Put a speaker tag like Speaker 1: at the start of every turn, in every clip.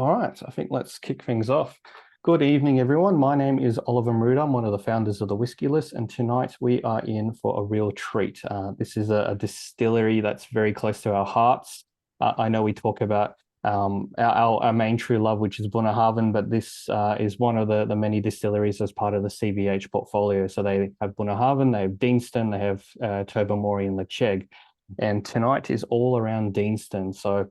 Speaker 1: All right, I think let's kick things off. Good evening, everyone. My name is Oliver Maruda. I'm one of the founders of the Whiskey List, and tonight we are in for a real treat. This is a distillery that's very close to our hearts. I know we talk about our main true love, which is Bunnahabhain, but this is one of the many distilleries as part of the CVH portfolio. So they have Bunnahabhain, they have Deanston, they have Tobermory and Lecheg. And tonight is all around Deanston. So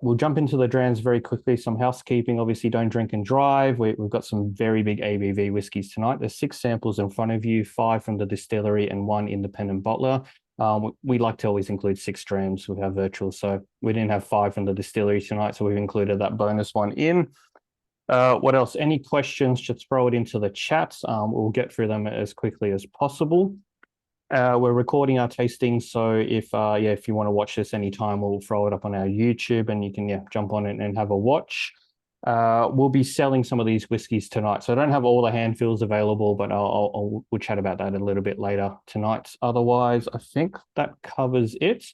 Speaker 1: we'll jump into the drams very quickly. Some housekeeping, obviously don't drink and drive. We've got some very big ABV whiskies tonight. There's 6 samples in front of you, 5 from the distillery and 1 independent bottler. We like to always include 6 drams with our virtual. So we didn't have 5 from the distillery tonight, so we've included that bonus one in. What else? Any questions, just throw it into the chat. We'll get through them as quickly as possible. We're recording our tasting, so if you want to watch this anytime, we'll throw it up on our YouTube and you can jump on it and have a watch. We'll be selling some of these whiskies tonight, so I don't have all the handfills available, but we'll chat about that a little bit later tonight. Otherwise, I think that covers it.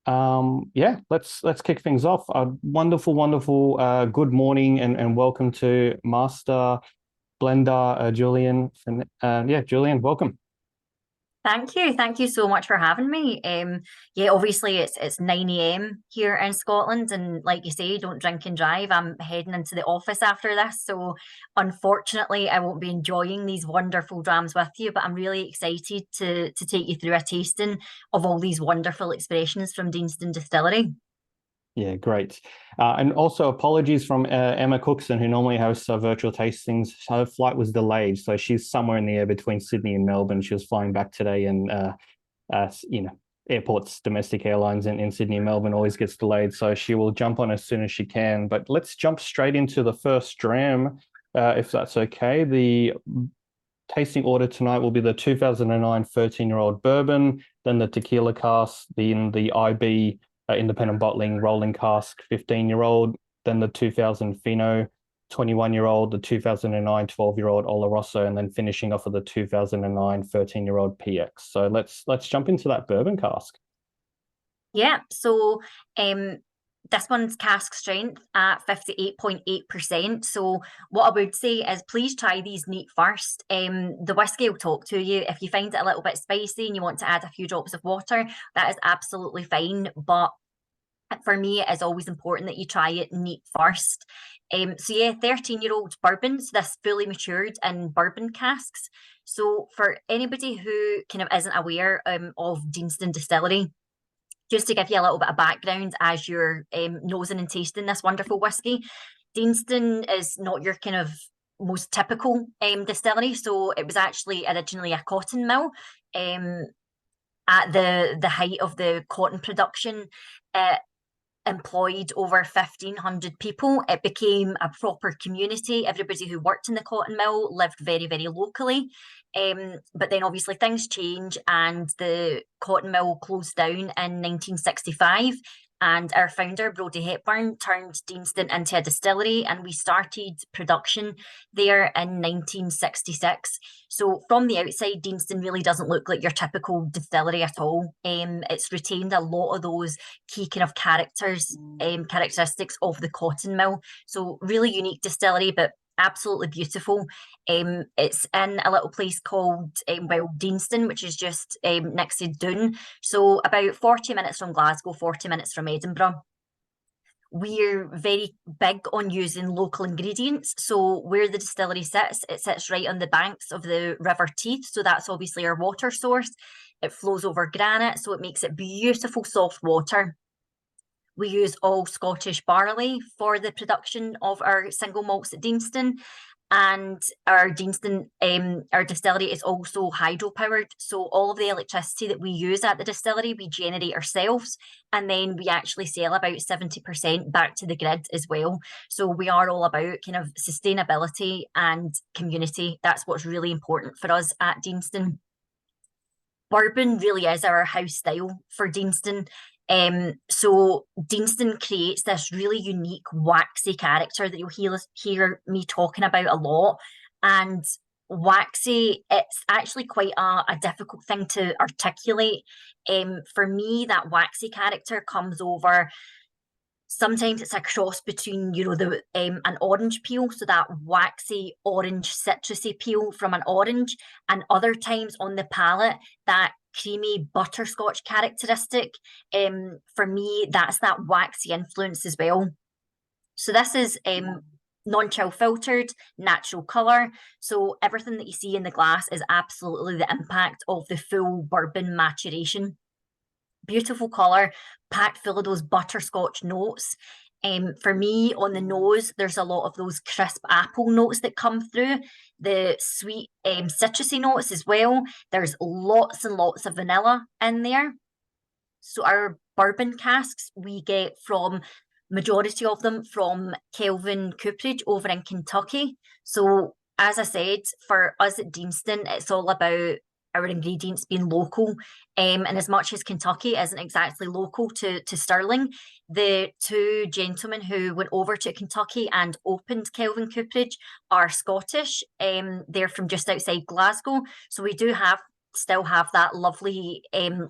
Speaker 1: Let's kick things off. Wonderful good morning and welcome to Master Blender Julieann. Julieann, welcome.
Speaker 2: Thank you. Thank you so much for having me. Obviously it's 9 a.m. here in Scotland, and like you say, don't drink and drive. I'm heading into the office after this, so unfortunately I won't be enjoying these wonderful drams with you, but I'm really excited to take you through a tasting of all these wonderful expressions from Deanston Distillery.
Speaker 1: Yeah, great. And also apologies from Emma Cookson, who normally hosts our virtual tastings. Her flight was delayed, so she's somewhere in the air between Sydney and Melbourne. She was flying back today, and airports, domestic airlines in Sydney and Melbourne always gets delayed, so she will jump on as soon as she can. But let's jump straight into the first dram, if that's okay. The tasting order tonight will be the 2009 13-year-old bourbon, then the Tequila Cask, then the IB independent bottling Rolling Cask 15-year-old, then the 2000 Fino 21-year-old, the 2009 12-year-old Oloroso, and then finishing off with the 2009 13-year-old PX. So let's jump into that bourbon cask.
Speaker 2: Yeah, so this one's cask strength at 58.8%. So what I would say is please try these neat first. The whiskey will talk to you. If you find it a little bit spicy and you want to add a few drops of water, that is absolutely fine. But for me, it is always important that you try it neat first. 13-year-old bourbons, this fully matured in bourbon casks. So for anybody who kind of isn't aware of Deanston Distillery, just to give you a little bit of background as you're nosing and tasting this wonderful whiskey, Deanston is not your kind of most typical distillery. So it was actually originally a cotton mill. At the height of the cotton production, employed over 1,500 people. It became a proper community. Everybody who worked in the cotton mill lived very, very locally. But then obviously things change and the cotton mill closed down in 1965. And our founder, Brodie Hepburn, turned Deanston into a distillery, and we started production there in 1966. So from the outside, Deanston really doesn't look like your typical distillery at all. It's retained a lot of those key kind of characteristics of the cotton mill. So really unique distillery, but absolutely beautiful. It's in a little place called Deanston, which is just next to Doon. So about 40 minutes from Glasgow, 40 minutes from Edinburgh. We're very big on using local ingredients. So where the distillery sits, it sits right on the banks of the River Teith. So that's obviously our water source. It flows over granite, so it makes it beautiful soft water. We use all Scottish barley for the production of our single malts at Deanston, and our Deanston, our distillery is also hydro-powered. So all of the electricity that we use at the distillery, we generate ourselves, and then we actually sell about 70% back to the grid as well. So we are all about kind of sustainability and community. That's what's really important for us at Deanston. Bourbon really is our house style for Deanston. So Deanston creates this really unique waxy character that you'll hear me talking about a lot. And waxy, it's actually quite a difficult thing to articulate. For me, that waxy character comes over Sometimes it's a cross between, an orange peel, so that waxy orange citrusy peel from an orange, and other times on the palate, that creamy butterscotch characteristic. For me, that's that waxy influence as well. So this is non-chill filtered, natural colour. So everything that you see in the glass is absolutely the impact of the full bourbon maturation. Beautiful colour, packed full of those butterscotch notes. For me, on the nose, there's a lot of those crisp apple notes that come through, the sweet citrusy notes as well. There's lots and lots of vanilla in there. So our bourbon casks, we get from majority of them from Kelvin Cooperage over in Kentucky. So as I said, for us at Deanston, it's all about our ingredients being local. And as much as Kentucky isn't exactly local to Stirling, the two gentlemen who went over to Kentucky and opened Kelvin Cooperage are Scottish. They're from just outside Glasgow. So we do still have that lovely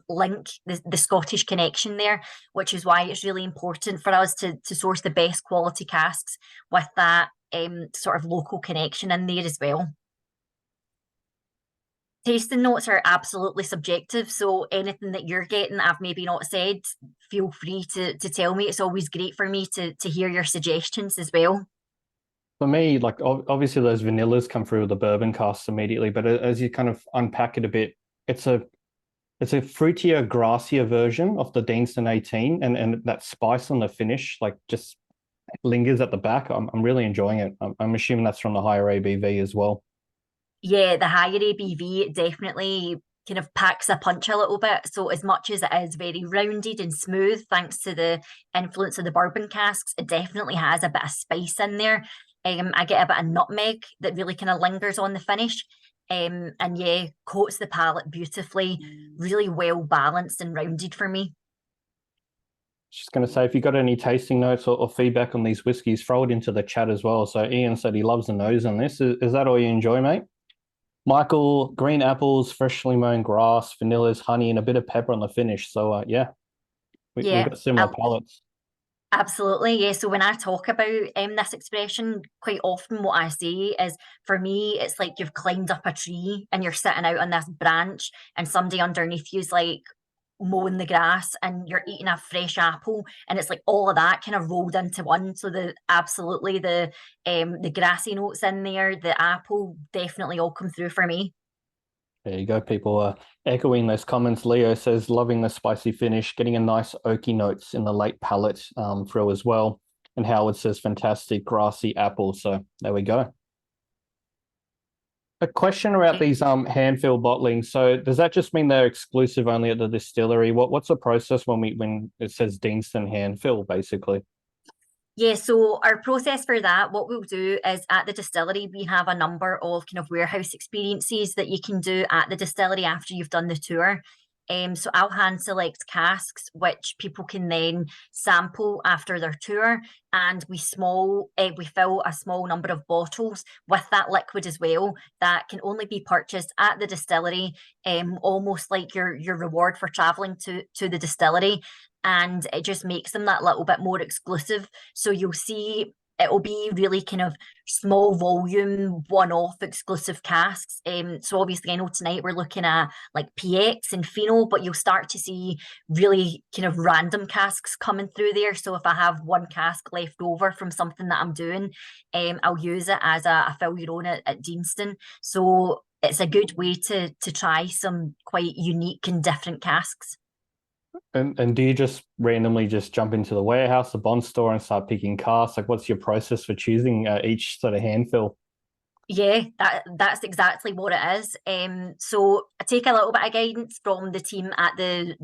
Speaker 2: link, the Scottish connection there, which is why it's really important for us to source the best quality casks with that sort of local connection in there as well. Tasting notes are absolutely subjective, so anything that you're getting I've maybe not said, feel free to tell me. It's always great for me to hear your suggestions as well.
Speaker 1: For me, like obviously those vanillas come through with the bourbon casks immediately, but as you kind of unpack it a bit, it's a fruitier, grassier version of the Deanston 18, and that spice on the finish like just lingers at the back. I'm really enjoying it. I'm assuming that's from the higher ABV as well.
Speaker 2: Yeah, the higher ABV definitely kind of packs a punch a little bit. So as much as it is very rounded and smooth, thanks to the influence of the bourbon casks, it definitely has a bit of spice in there. I get a bit of nutmeg that really kind of lingers on the finish. And yeah, coats the palate beautifully, really well balanced and rounded for me.
Speaker 1: Just going to say, if you got any tasting notes or feedback on these whiskies, throw it into the chat as well. So Ian said he loves the nose on this. Is that all you enjoy, mate? Michael, green apples, freshly mown grass, vanillas, honey, and a bit of pepper on the finish. So yeah, we got similar palates.
Speaker 2: Absolutely, yeah. So when I talk about this expression, quite often what I say is, for me, it's like you've climbed up a tree and you're sitting out on this branch, and somebody underneath you is like mowing the grass, and you're eating a fresh apple, and it's like all of that kind of rolled into one. So the grassy notes in there, the apple, definitely all come through for me.
Speaker 1: There you go, people echoing those comments. Leo says, loving the spicy finish, getting a nice oaky notes in the late palate through as well. And Howard says, fantastic grassy apple. So there we go. A question about these hand-fill bottlings. So does that just mean they're exclusive only at the distillery? What's the process when it says Deanston hand-fill, basically?
Speaker 2: Yeah, so our process for that, what we'll do is at the distillery, we have a number of kind of warehouse experiences that you can do at the distillery after you've done the tour. So I'll hand select casks, which people can then sample after their tour, and we fill a small number of bottles with that liquid as well that can only be purchased at the distillery, almost like your reward for traveling to the distillery. And it just makes them that little bit more exclusive. So you'll see it'll be really kind of small volume, one-off exclusive casks. So obviously I know tonight we're looking at like PX and Fino, but you'll start to see really kind of random casks coming through there. So if I have one cask left over from something that I'm doing, I'll use it as a fill your own at Deanston. So it's a good way to try some quite unique and different casks.
Speaker 1: And do you just randomly just jump into the warehouse, the bond store, and start picking casks? Like, what's your process for choosing each sort of hand fill?
Speaker 2: Yeah, that's exactly what it is. So I take a little bit of guidance from the team at the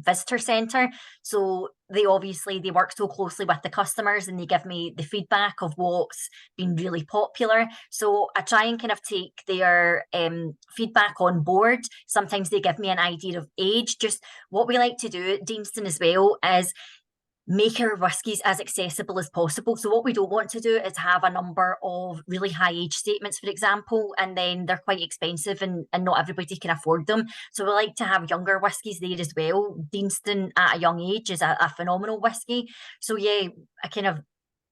Speaker 2: visitor centre. So they work so closely with the customers, and they give me the feedback of what's been really popular. So I try and kind of take their feedback on board. Sometimes they give me an idea of age. Just what we like to do at Deanston as well is make our whiskies as accessible as possible. So what we don't want to do is have a number of really high age statements, for example, and then they're quite expensive and not everybody can afford them. So we like to have younger whiskies there as well. Deanston at a young age is a phenomenal whiskey. So yeah, a kind of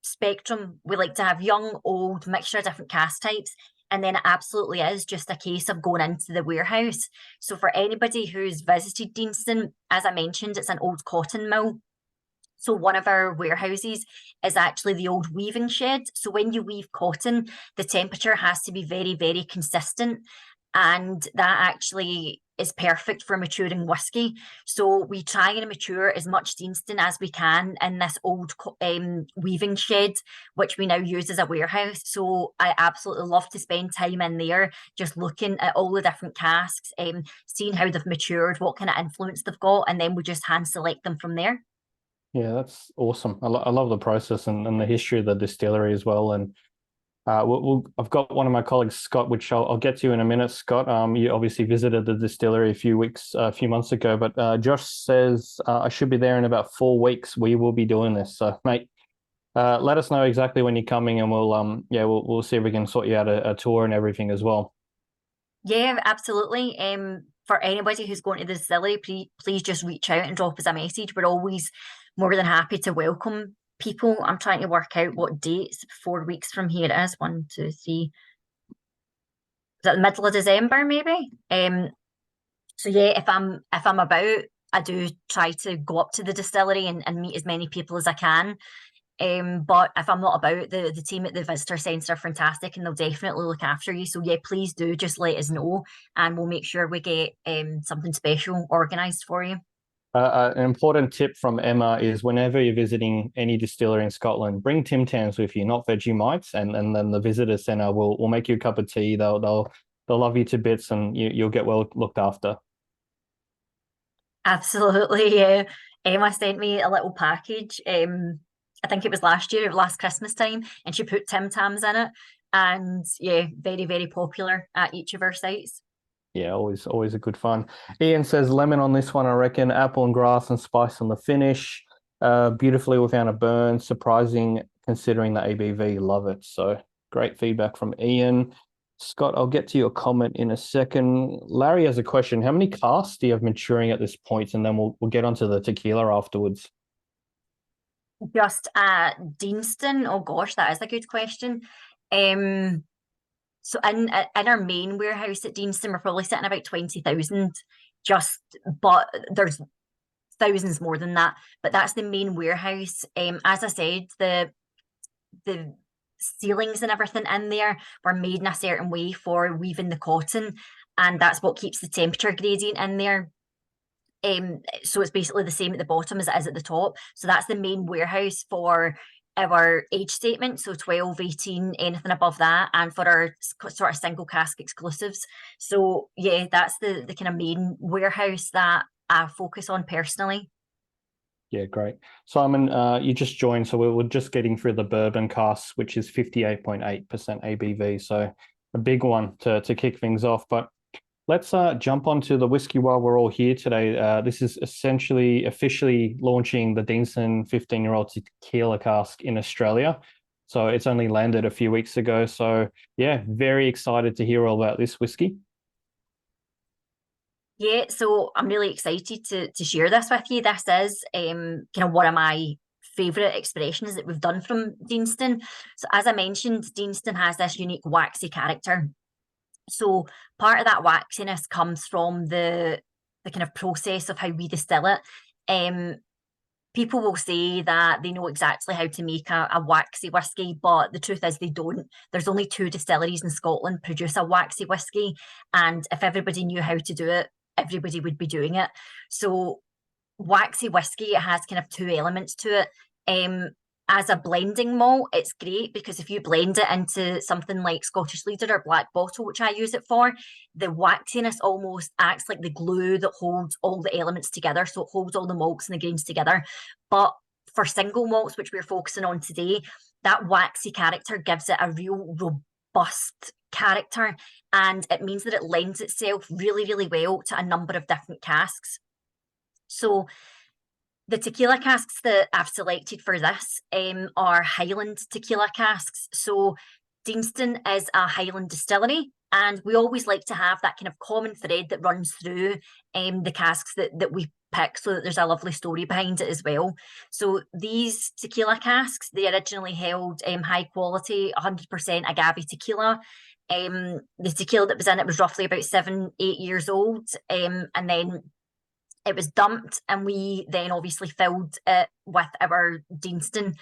Speaker 2: spectrum. We like to have young, old, mixture of different cask types. And then it absolutely is just a case of going into the warehouse. So for anybody who's visited Deanston, as I mentioned, it's an old cotton mill. So one of our warehouses is actually the old weaving shed. So when you weave cotton, the temperature has to be very, very consistent. And that actually is perfect for maturing whiskey. So we try and mature as much Deanston as we can in this old weaving shed, which we now use as a warehouse. So I absolutely love to spend time in there, just looking at all the different casks, seeing how they've matured, what kind of influence they've got, and then we just hand select them from there.
Speaker 1: Yeah, that's awesome. I love the process and the history of the distillery as well. And I've got one of my colleagues, Scott, which I'll get to in a minute. Scott, you obviously visited the distillery a few months ago, but Josh says I should be there in about 4 weeks. We will be doing this. So, mate, let us know exactly when you're coming, and we'll see if we can sort you out a tour and everything as well.
Speaker 2: Yeah, absolutely. For anybody who's going to the distillery, please just reach out and drop us a message. We're always more than happy to welcome people. I'm trying to work out what dates. 4 weeks from here it is. 1, 2, 3. Is it the middle of December, maybe? So yeah, if I'm about, I do try to go up to the distillery and meet as many people as I can. But if I'm not about, the team at the visitor centre are fantastic and they'll definitely look after you. So yeah, please do just let us know and we'll make sure we get something special organised for you.
Speaker 1: An important tip from Emma is whenever you're visiting any distillery in Scotland, bring Tim Tams with you, not Vegemites, and then the visitor centre will make you a cup of tea. They'll love you to bits, and you'll get well looked after.
Speaker 2: Absolutely, yeah. Emma sent me a little package. I think it was last year, last Christmas time, and she put Tim Tams in it. And yeah, very, very popular at each of our sites.
Speaker 1: Yeah, always a good fun. Ian says lemon on this one, I reckon. Apple and grass and spice on the finish. Beautifully without a burn. Surprising considering the ABV. Love it. So great feedback from Ian. Scott, I'll get to your comment in a second. Larry has a question. How many casks do you have maturing at this point? And then we'll get onto the tequila afterwards.
Speaker 2: Just at Deanston, oh gosh, that is a good question. So in our main warehouse at Deanston, we're probably sitting about 20,000. But there's thousands more than that. But that's the main warehouse. As I said, the ceilings and everything in there were made in a certain way for weaving the cotton, and that's what keeps the temperature gradient in there. So it's basically the same at the bottom as it is at the top. So that's the main warehouse for our age statement. So 12, 18, anything above that, and for our sort of single cask exclusives. So yeah, that's the kind of main warehouse that I focus on personally.
Speaker 1: Yeah, great. Simon, you just joined, so we're just getting through the bourbon casks, which is 58.8% ABV. So a big one to kick things off. But let's jump onto the whiskey while we're all here today. This is essentially officially launching the Deanston 15-year-old Tequila Cask in Australia. So it's only landed a few weeks ago. So yeah, very excited to hear all about this whiskey.
Speaker 2: Yeah, so I'm really excited to share this with you. This is kind of one of my favourite expressions that we've done from Deanston. So as I mentioned, Deanston has this unique waxy character. So part of that waxiness comes from the kind of process of how we distill it. People will say that they know exactly how to make a waxy whiskey, but the truth is they don't. There's only 2 distilleries in Scotland produce a waxy whiskey, and if everybody knew how to do it, everybody would be doing it. So waxy whiskey, it has kind of 2 elements to it. As a blending malt, it's great because if you blend it into something like Scottish Leader or Black Bottle, which I use it for, the waxiness almost acts like the glue that holds all the elements together. So it holds all the malts and the grains together. But for single malts, which we're focusing on today, that waxy character gives it a real robust character, and it means that it lends itself really, really well to a number of different casks. So The tequila casks that I've selected for this are Highland tequila casks. So Deanston is a Highland distillery, and we always like to have that kind of common thread that runs through the casks that we pick, so that there's a lovely story behind it as well. So these tequila casks, they originally held high quality 100% agave tequila. The tequila that was in it was roughly about 7-8 years old, and then it was dumped, and we then obviously filled it with our Deanston.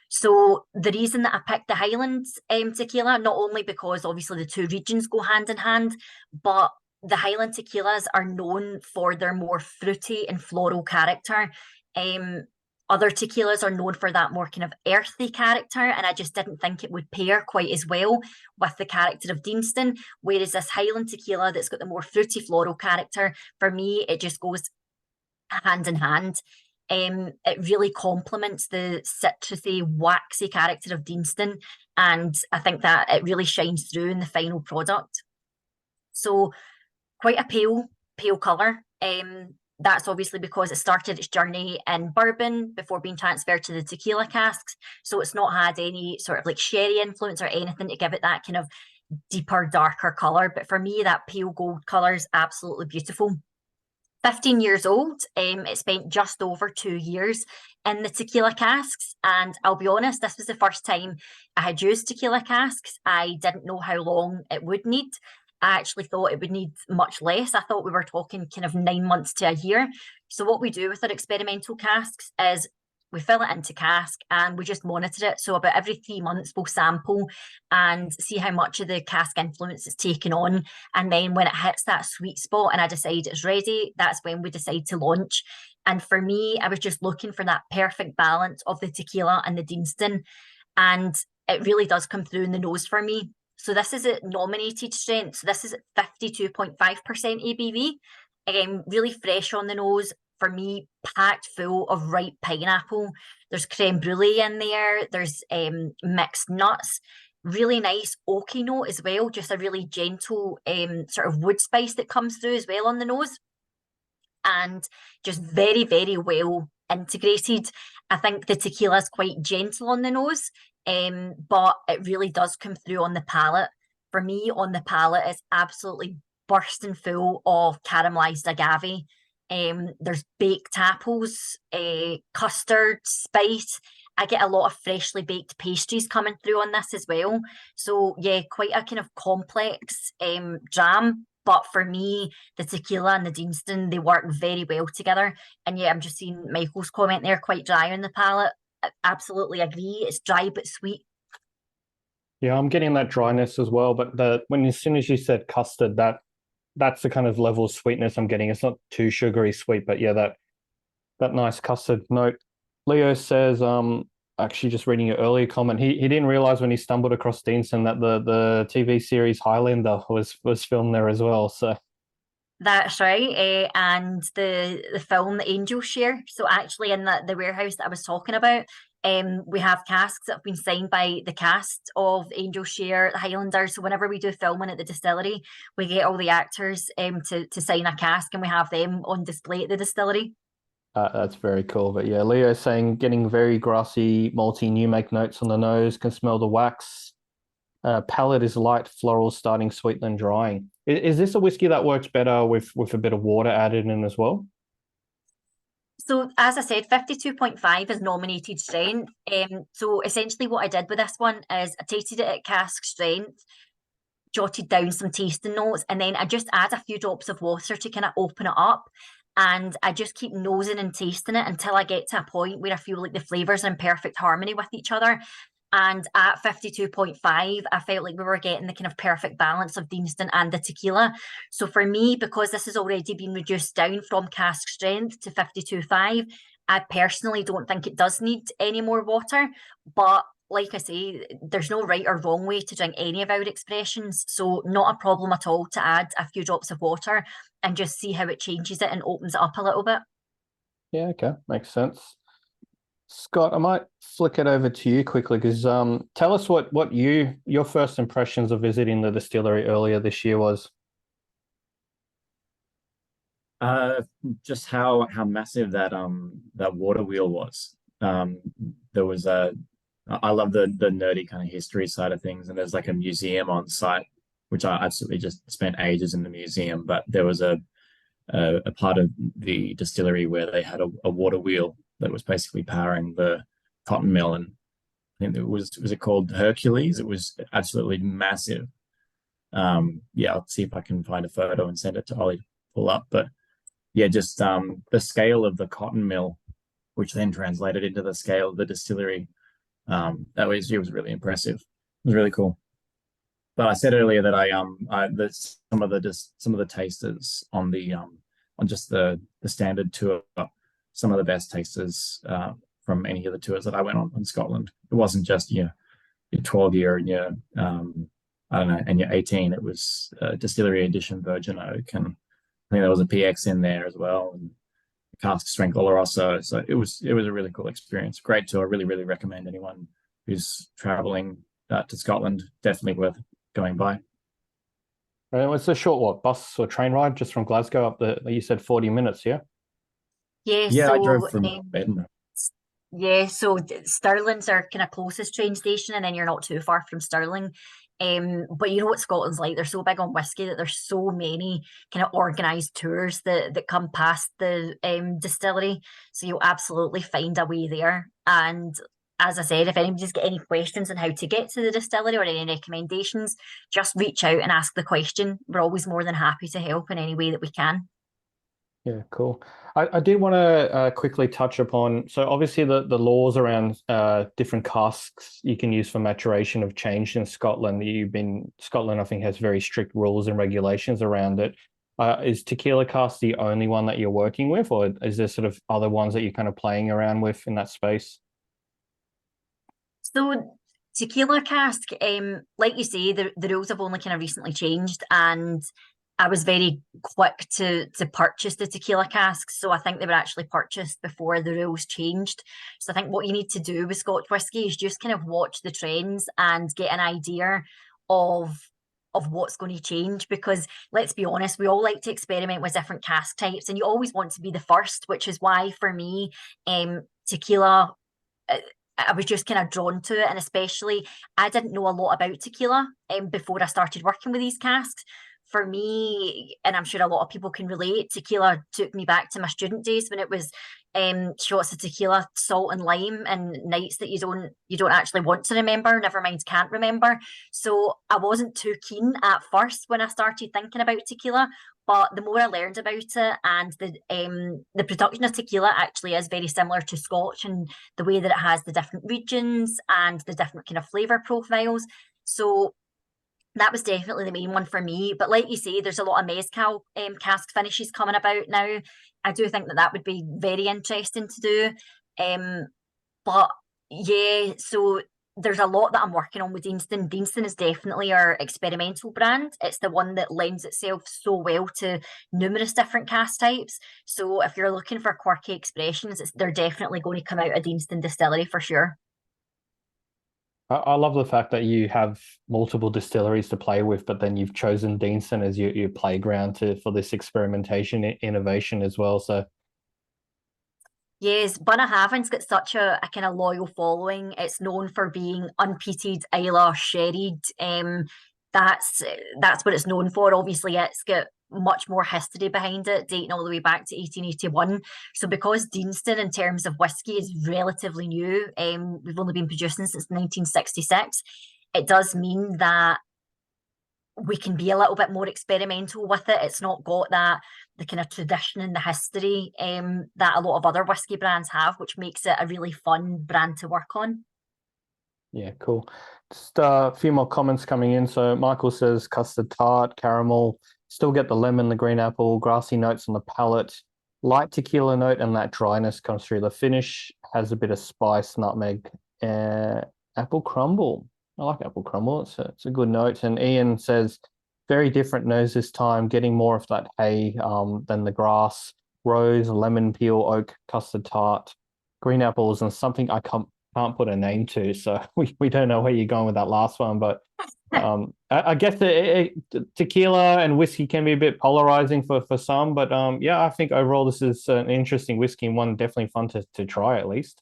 Speaker 2: So the reason that I picked the Highlands tequila, not only because obviously the two regions go hand in hand, but the Highland tequilas are known for their more fruity and floral character. Other tequilas are known for that more kind of earthy character, and I just didn't think it would pair quite as well with the character of Deanston. Whereas this Highland tequila that's got the more fruity floral character, for me, it just goes hand in hand. It really complements the citrusy, waxy character of Deanston, and I think that it really shines through in the final product. So quite a pale colour. That's obviously because it started its journey in bourbon before being transferred to the tequila casks. So it's not had any sort of like sherry influence or anything to give it that kind of deeper, darker colour. But for me, that pale gold colour is absolutely beautiful. 15 years old. It spent just over 2 years in the tequila casks. And I'll be honest, this was the first time I had used tequila casks. I didn't know how long it would need. I actually thought it would need much less. I thought we were talking kind of 9 months to a year. So what we do with our experimental casks is we fill it into cask and we just monitor it. So about every 3 months, we'll sample and see how much of the cask influence it's taken on. And then when it hits that sweet spot and I decide it's ready, that's when we decide to launch. And for me, I was just looking for that perfect balance of the tequila and the Deanston. And it really does come through in the nose for me. So this is at nominated strength. So this is at 52.5% ABV. Really fresh on the nose. For me, packed full of ripe pineapple. There's creme brulee in there. There's mixed nuts. Really nice oaky note as well. Just a really gentle sort of wood spice that comes through as well on the nose. And just very, very well integrated. I think the tequila is quite gentle on the nose, but it really does come through on the palate. For me, on the palate, it's absolutely bursting full of caramelized agave. There's baked apples, custard, spice. I get a lot of freshly baked pastries coming through on this as well. So yeah, quite a kind of complex dram. But for me, the tequila and the Deanston, they work very well together. And yeah, I'm just seeing Michael's comment there, quite dry on the palate. I absolutely agree. It's dry but sweet.
Speaker 1: Yeah, I'm getting that dryness as well. But as soon as you said custard, that's the kind of level of sweetness I'm getting. It's not too sugary sweet, but yeah, that nice custard note. Leo says, actually just reading your earlier comment, he didn't realize when he stumbled across Deanston that the TV series Highlander was filmed there as well. So
Speaker 2: that's right. And the film The Angels Share. So actually in the warehouse that I was talking about, we have casks that have been signed by the cast of Angel Share, the Highlanders. So whenever we do filming at the distillery, we get all the actors to sign a cask and we have them on display at the distillery.
Speaker 1: That's very cool. But yeah, Leo's saying getting very grassy, malty new make notes on the nose, can smell the wax. Palate is light, floral, starting sweet, then drying. Is this a whiskey that works better with a bit of water added in as well?
Speaker 2: So as I said, 52.5 is nominated strength. So essentially what I did with this one is I tasted it at cask strength, jotted down some tasting notes, and then I just add a few drops of water to kind of open it up. And I just keep nosing and tasting it until I get to a point where I feel like the flavours are in perfect harmony with each other. And at 52.5, I felt like we were getting the kind of perfect balance of Deanston and the tequila. So for me, because this has already been reduced down from cask strength to 52.5, I personally don't think it does need any more water. But like I say, there's no right or wrong way to drink any of our expressions. So not a problem at all to add a few drops of water and just see how it changes it and opens it up a little bit.
Speaker 1: Yeah, okay, makes sense. Scott, I might flick it over to you quickly because tell us what your first impressions of visiting the distillery earlier this year was.
Speaker 3: Uh, just how massive that water wheel was. There was a I love the nerdy kind of history side of things, and there's like a museum on site, which I absolutely just spent ages in the museum. But there was a part of the distillery where they had a water wheel that was basically powering the cotton mill, and I think was it called Hercules? It was absolutely massive. Yeah, I'll see if I can find a photo and send it to Ollie to pull up. But yeah, just the scale of the cotton mill, which then translated into the scale of the distillery. That was it was really impressive. It was really cool. But I said earlier that some of the tasters on just the standard tour, some of the best tasters from any of the tours that I went on in Scotland. It wasn't just your 12 year and your I don't know, and your 18. It was distillery edition virgin oak, and I think there was a PX in there as well, and cask strength Oloroso. So it was a really cool experience. Great tour. Really recommend anyone who's traveling to Scotland. Definitely worth going by.
Speaker 1: And it's a short, what, bus or train ride just from Glasgow up you said 40 minutes, yeah?
Speaker 2: Yeah,
Speaker 3: Yeah, I drove
Speaker 2: so
Speaker 3: from Edinburgh.
Speaker 2: yeah, so Stirling's our kind of closest train station, and then you're not too far from Stirling. But you know what Scotland's like? They're so big on whiskey that there's so many kind of organised tours that come past the distillery. So you'll absolutely find a way there. And as I said, if anybody's got any questions on how to get to the distillery or any recommendations, just reach out and ask the question. We're always more than happy to help in any way that we can.
Speaker 1: Yeah, cool. I did want to quickly touch upon, so obviously the laws around different casks you can use for maturation have changed in Scotland. Scotland, I think, has very strict rules and regulations around it. Is Tequila Cask the only one that you're working with, or is there sort of other ones that you're kind of playing around with in that space?
Speaker 2: So Tequila Cask, like you say, the rules have only kind of recently changed, and I was very quick to purchase the Tequila Casks. So I think they were actually purchased before the rules changed. So I think what you need to do with Scotch whisky is just kind of watch the trends and get an idea of what's going to change, because let's be honest, we all like to experiment with different cask types, and you always want to be the first, which is why for me tequila, uh, I was just kind of drawn to it. And especially, I didn't know a lot about tequila before I started working with these casks. For me, and I'm sure a lot of people can relate, tequila took me back to my student days when it was shots of tequila, salt and lime, and nights that you don't actually want to remember, never mind can't remember. So I wasn't too keen at first when I started thinking about tequila, but the more I learned about it, and the production of tequila actually is very similar to Scotch, and the way that it has the different regions and the different kind of flavour profiles. So that was definitely the main one for me. But like you say, there's a lot of mezcal cask finishes coming about now. I do think that would be very interesting to do. But yeah, so there's a lot that I'm working on with Deanston. Deanston is definitely our experimental brand. It's the one that lends itself so well to numerous different cask types. So if you're looking for quirky expressions, they're definitely going to come out of Deanston Distillery for sure.
Speaker 1: I love the fact that you have multiple distilleries to play with, but then you've chosen Deanston as your playground for this experimentation innovation as well. So
Speaker 2: Yes, Bunnahabhain's got such a kind of loyal following. It's known for being unpeated, Islay, sherried. That's what it's known for. Obviously, it's got much more history behind it, dating all the way back to 1881. So because Deanston, in terms of whiskey, is relatively new, we've only been producing since 1966, it does mean that we can be a little bit more experimental with it. It's not got the kind of tradition and the history that a lot of other whiskey brands have, which makes it a really fun brand to work on.
Speaker 1: yeah, cool. Just a few more comments coming in. So Michael says custard tart, caramel, still get the lemon, the green apple, grassy notes on the palate, light tequila note, and that dryness comes through. The finish has a bit of spice, nutmeg, apple crumble. I like apple crumble. It's a good note. And Ian says very different nose this time, getting more of that hay than the grass, rose, lemon peel, oak, custard tart, green apples, and something I can't put a name to. So we don't know where you're going with that last one, but I guess tequila and whiskey can be a bit polarizing for some, but yeah, I think overall this is an interesting whiskey and one definitely fun to try at least.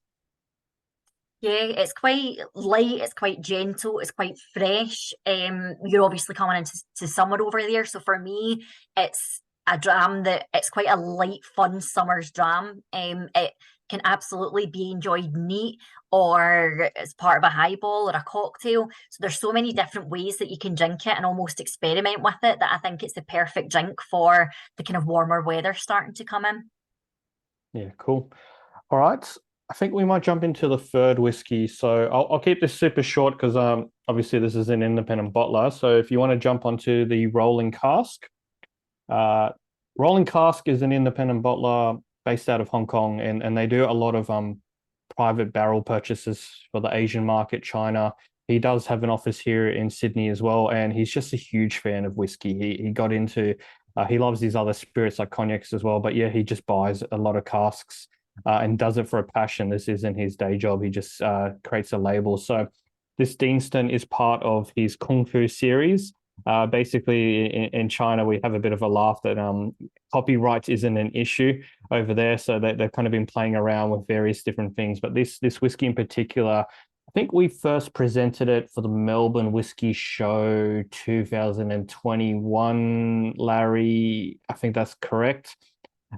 Speaker 2: Yeah, it's quite light, it's quite gentle, it's quite fresh. You're obviously coming into summer over there, so for me, it's a dram that it's quite a light, fun summer's dram. It can absolutely be enjoyed neat or as part of a highball or a cocktail. So there's so many different ways that you can drink it and almost experiment with it that I think it's the perfect drink for the kind of warmer weather starting to come in.
Speaker 1: Yeah, cool. All right. I think we might jump into the third whiskey. So I'll keep this super short because obviously this is an independent bottler. So if you want to jump onto the Rolling Cask, Rolling Cask is an independent bottler based out of Hong Kong, and they do a lot of private barrel purchases for the Asian market, China. He does have an office here in Sydney as well, and he's just a huge fan of whiskey. He got into he loves these other spirits like cognacs as well, but yeah, he just buys a lot of casks and does it for a passion. This isn't his day job. He just creates a label. So this Deanston is part of his Kung Fu series. Basically, in China, we have a bit of a laugh that copyright isn't an issue over there. So they've kind of been playing around with various different things. But this whiskey in particular, I think we first presented it for the Melbourne Whiskey Show 2021, Larry. I think that's correct.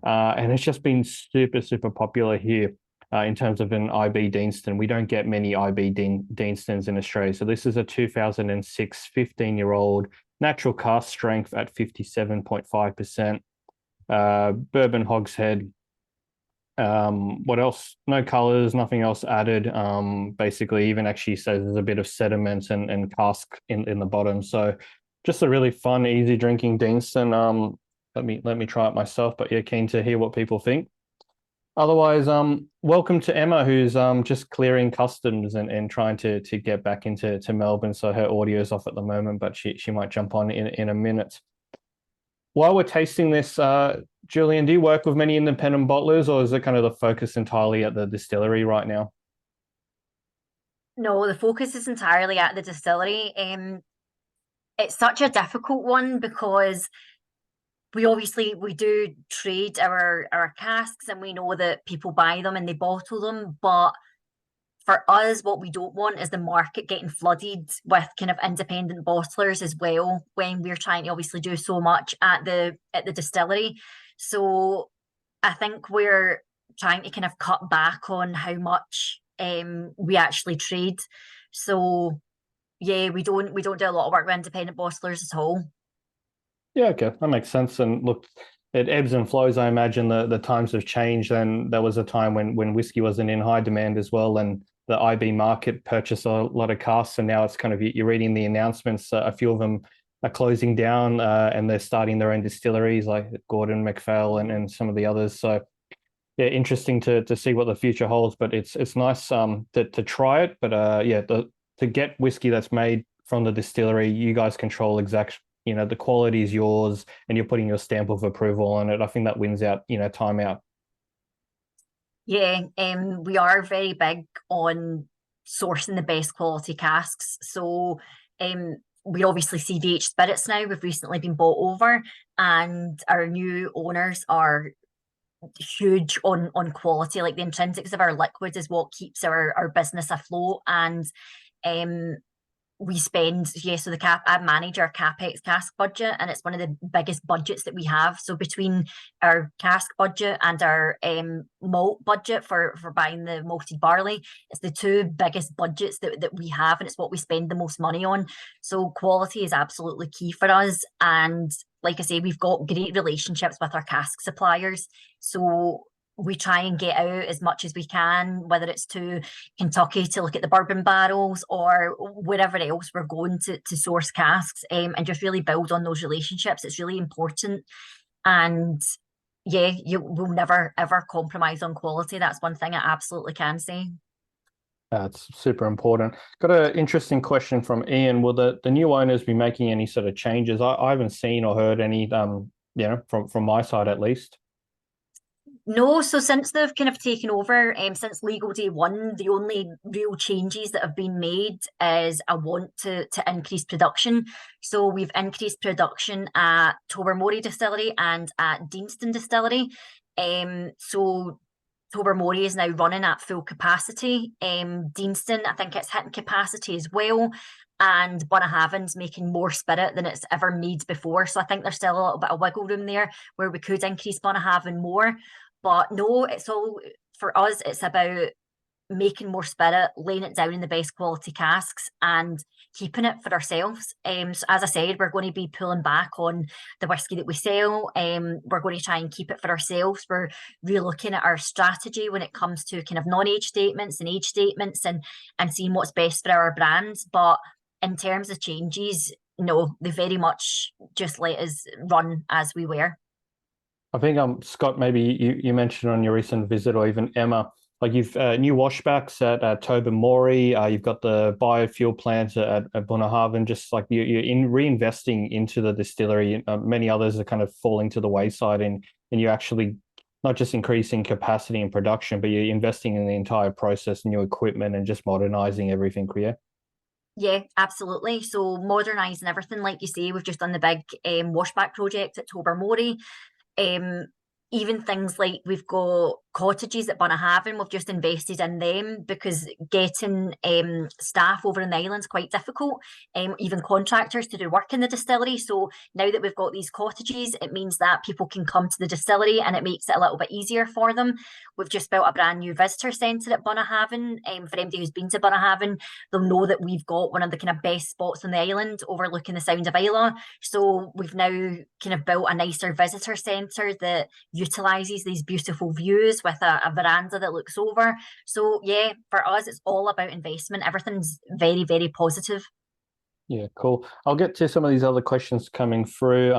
Speaker 1: And it's just been super, super popular here in terms of an IB Deanston. We don't get many IB Deanstons in Australia. So this is a 2006 15-year-old natural cask strength at 57.5%. Bourbon Hogshead. What else? No colors, nothing else added. Basically, even actually says there's a bit of sediment and cask in the bottom. So just a really fun, easy drinking Deanston. Let me try it myself, but yeah, keen to hear what people think. Otherwise, welcome to Emma, who's just clearing customs and trying to get back into Melbourne. So her audio's off at the moment, but she might jump on in a minute. While we're tasting this, Julieann, do you work with many independent bottlers, or is it kind of the focus entirely at the distillery right now?
Speaker 2: No, the focus is entirely at the distillery. It's such a difficult one because we do trade our casks and we know that people buy them and they bottle them, but for us what we don't want is the market getting flooded with kind of independent bottlers as well when we're trying to obviously do so much at the distillery. So I think we're trying to kind of cut back on how much we actually trade. So yeah, we don't do a lot of work with independent bottlers at all.
Speaker 1: Yeah, okay, that makes sense. And look, it ebbs and flows. I imagine the times have changed, and there was a time when whiskey wasn't in high demand as well, and the IB market purchased a lot of casks, and now it's kind of you're reading the announcements. A few of them are closing down, and they're starting their own distilleries, like Gordon, MacPhail, and some of the others. So yeah, interesting to see what the future holds. But it's nice to try it. But yeah, to get whiskey that's made from the distillery, you guys control the quality is yours and you're putting your stamp of approval on it. I think that wins out, time out.
Speaker 2: Yeah, we are very big on sourcing the best quality casks. So we obviously CDH Spirits now. We've recently been bought over, and our new owners are huge on quality. Like the intrinsics of our liquid is what keeps our business afloat. And we spend, so I manage our PX cask budget, and it's one of the biggest budgets that we have. So between our cask budget and our malt budget for buying the malted barley, it's the two biggest budgets that we have, and it's what we spend the most money on. So quality is absolutely key for us. And like I say, we've got great relationships with our cask suppliers. So we try and get out as much as we can, whether it's to Kentucky to look at the bourbon barrels or wherever else we're going to source casks, and just really build on those relationships. It's really important. And yeah, you will never, ever compromise on quality. That's one thing I absolutely can say.
Speaker 1: That's super important. Got an interesting question from Ian. Will the new owners be making any sort of changes? I haven't seen or heard any, from my side at least.
Speaker 2: No, so since they've kind of taken over, since legal day one, the only real changes that have been made is a want to increase production. So we've increased production at Tobermory Distillery and at Deanston Distillery. So Tobermory is now running at full capacity. Deanston, I think it's hitting capacity as well. And Bunnahabhain's making more spirit than it's ever made before. So I think there's still a little bit of wiggle room there where we could increase Bunnahabhain more. But no, it's all, for us, it's about making more spirit, laying it down in the best quality casks and keeping it for ourselves. So as I said, we're going to be pulling back on the whiskey that we sell. We're going to try and keep it for ourselves. We're re-looking at our strategy when it comes to kind of non-age statements and age statements and seeing what's best for our brands. But in terms of changes, no, they very much just let us run as we were.
Speaker 1: I think Scott, maybe you mentioned on your recent visit, or even Emma, like you've new washbacks at Tobermory, you've got the biofuel plant at Bunnahabhain, just like you're in reinvesting into the distillery. Many others are kind of falling to the wayside, and you're actually not just increasing capacity and production, but you're investing in the entire process, new equipment, and just modernizing everything. Yeah.
Speaker 2: Yeah, absolutely. So modernising everything, like you say, we've just done the big washback project at Tobermory. Even things like we've got cottages at Bunnahabhain, we've just invested in them because getting staff over in the island's quite difficult, even contractors to do work in the distillery. So now that we've got these cottages, it means that people can come to the distillery and it makes it a little bit easier for them. We've just built a brand new visitor centre at Bunnahabhain. For anybody who's been to Bunnahabhain, they'll know that we've got one of the kind of best spots on the island overlooking the Sound of Islay. So we've now kind of built a nicer visitor centre that utilises these beautiful views with a veranda that looks over. So yeah, for us, it's all about investment. Everything's very, very positive.
Speaker 1: Yeah, cool. I'll get to some of these other questions coming through.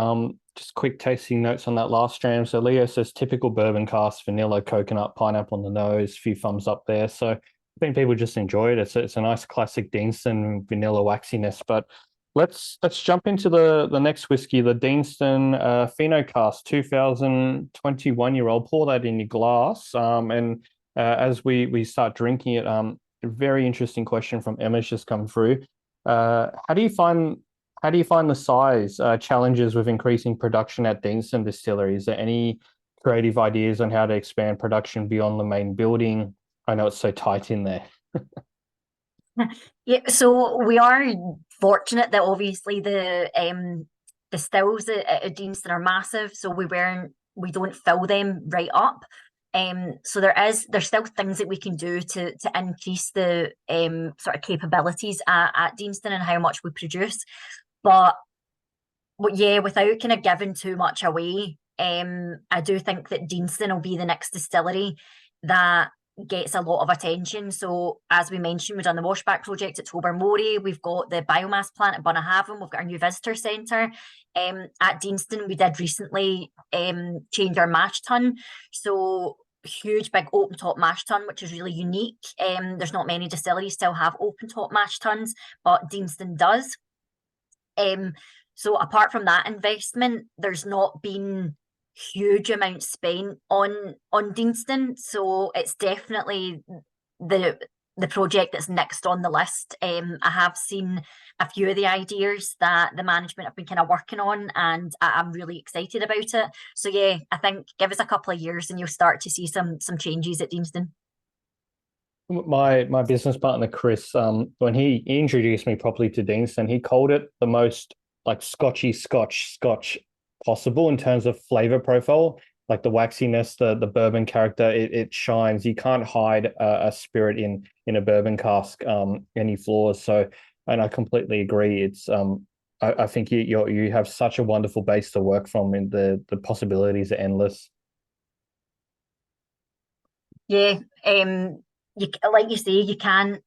Speaker 1: Just quick tasting notes on that last stream. So Leo says typical bourbon cask, vanilla, coconut, pineapple on the nose, few thumbs up there. So I think people just enjoy it. It's a nice classic Deanston vanilla waxiness. But let's jump into the next whiskey, the Deanston Fino Cask, 2021-year-old. Pour that in your glass. And as we start drinking it, a very interesting question from Emma's just come through. How do you find the size challenges with increasing production at Deanston Distillery? Is there any creative ideas on how to expand production beyond the main building? I know it's so tight in there.
Speaker 2: Yeah, so we are fortunate that obviously the stills at Deanston are massive, so we don't fill them right up. So there's still things that we can do to increase the sort of capabilities at Deanston and how much we produce. But yeah, without kind of giving too much away, I do think that Deanston will be the next distillery that gets a lot of attention. So as we mentioned, we've done the washback project at Tobermory, we've got the biomass plant at Bunnahabhain, we've got our new visitor centre. At Deanston, we did recently change our mash tun. So huge big open top mash tun, which is really unique. There's not many distilleries still have open top mash tuns, but Deanston does. So apart from that investment, there's not been huge amounts spent on Deanston. So it's definitely the project that's next on the list. I have seen a few of the ideas that the management have been kind of working on, and I'm really excited about it. So yeah, I think give us a couple of years and you'll start to see some changes at Deanston.
Speaker 1: My business partner Chris, when he introduced me properly to Deanston, he called it the most like Scotchy Scotch possible in terms of flavor profile, like the waxiness, the bourbon character. It shines. You can't hide a spirit in a bourbon cask, any flaws. So, and I completely agree. It's I think you have such a wonderful base to work from, and the possibilities are endless.
Speaker 2: Yeah, you like you say, you can't.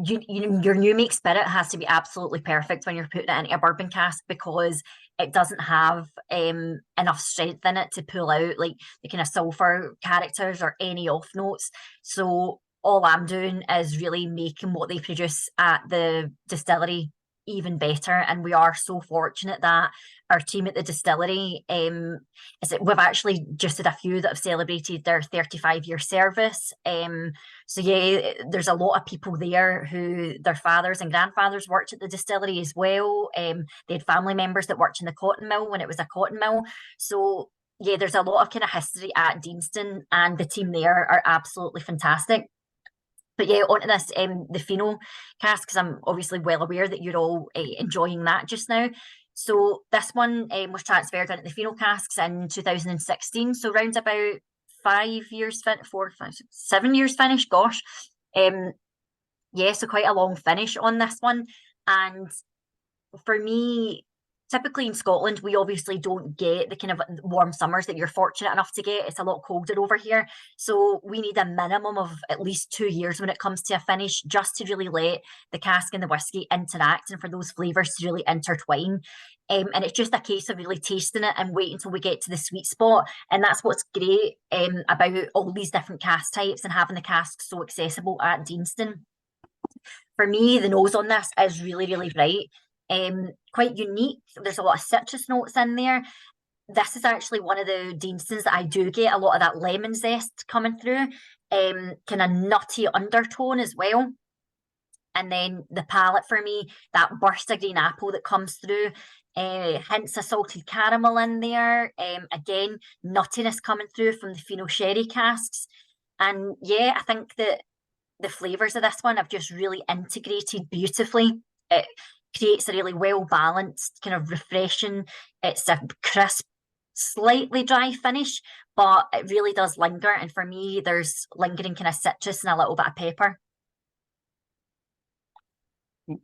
Speaker 2: Your new make spirit has to be absolutely perfect when you're putting it into a bourbon cask, because it doesn't have enough strength in it to pull out like the kind of sulfur characters or any off notes. So all I'm doing is really making what they produce at the distillery even better. And we are so fortunate that our team at the distillery, we've actually just had a few that have celebrated their 35-year service. So yeah, there's a lot of people there who their fathers and grandfathers worked at the distillery as well. They had family members that worked in the cotton mill when it was a cotton mill. So yeah, there's a lot of kind of history at Deanston, and the team there are absolutely fantastic. But yeah, onto this, the Fino Cask, because I'm obviously well aware that you're all enjoying that just now. So this one was transferred into the Fino Casks in 2016, so round about 5 years, 4, 5, 6, 7 years finish, gosh. Yeah, so quite a long finish on this one. And for me, typically in Scotland, we obviously don't get the kind of warm summers that you're fortunate enough to get. It's a lot colder over here. So we need a minimum of at least 2 years when it comes to a finish, just to really let the cask and the whiskey interact and for those flavours to really intertwine. And it's just a case of really tasting it and waiting until we get to the sweet spot. And that's what's great about all these different cask types and having the casks so accessible at Deanston. For me, the nose on this is really, really bright. Quite unique. There's a lot of citrus notes in there. This is actually one of the Deanstons that I do get a lot of that lemon zest coming through, kind of nutty undertone as well. And then the palate for me, that burst of green apple that comes through, hints of salted caramel in there. Again, nuttiness coming through from the Fino sherry casks. And yeah, I think that the flavours of this one have just really integrated beautifully. It creates a really well-balanced, kind of refreshing, it's a crisp, slightly dry finish, but it really does linger. And for me, there's lingering kind of citrus and a little bit of pepper.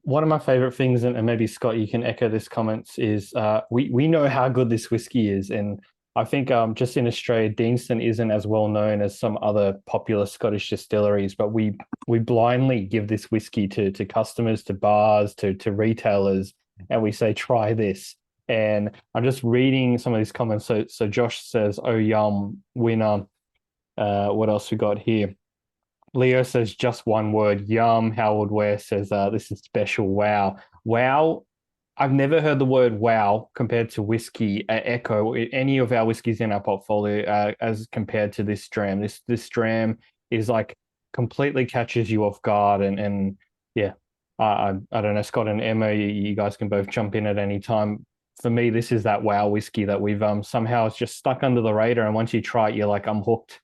Speaker 1: One of my favorite things, and maybe Scott, you can echo this comments, is we know how good this whiskey is. And I think just in Australia, Deanston isn't as well known as some other popular Scottish distilleries, but we blindly give this whiskey to customers, to bars, to retailers, and we say, try this. And I'm just reading some of these comments. So Josh says, oh, yum, winner. What else we got here? Leo says just one word, yum. Howard Ware says, this is special, wow. Wow. I've never heard the word wow compared to whiskey echo any of our whiskeys in our portfolio as compared to this dram. This dram is like completely catches you off guard, and yeah, I don't know, Scott and Emma, you guys can both jump in at any time. For me, this is that wow whiskey that we've somehow it's just stuck under the radar, and once you try it, you're like, I'm hooked.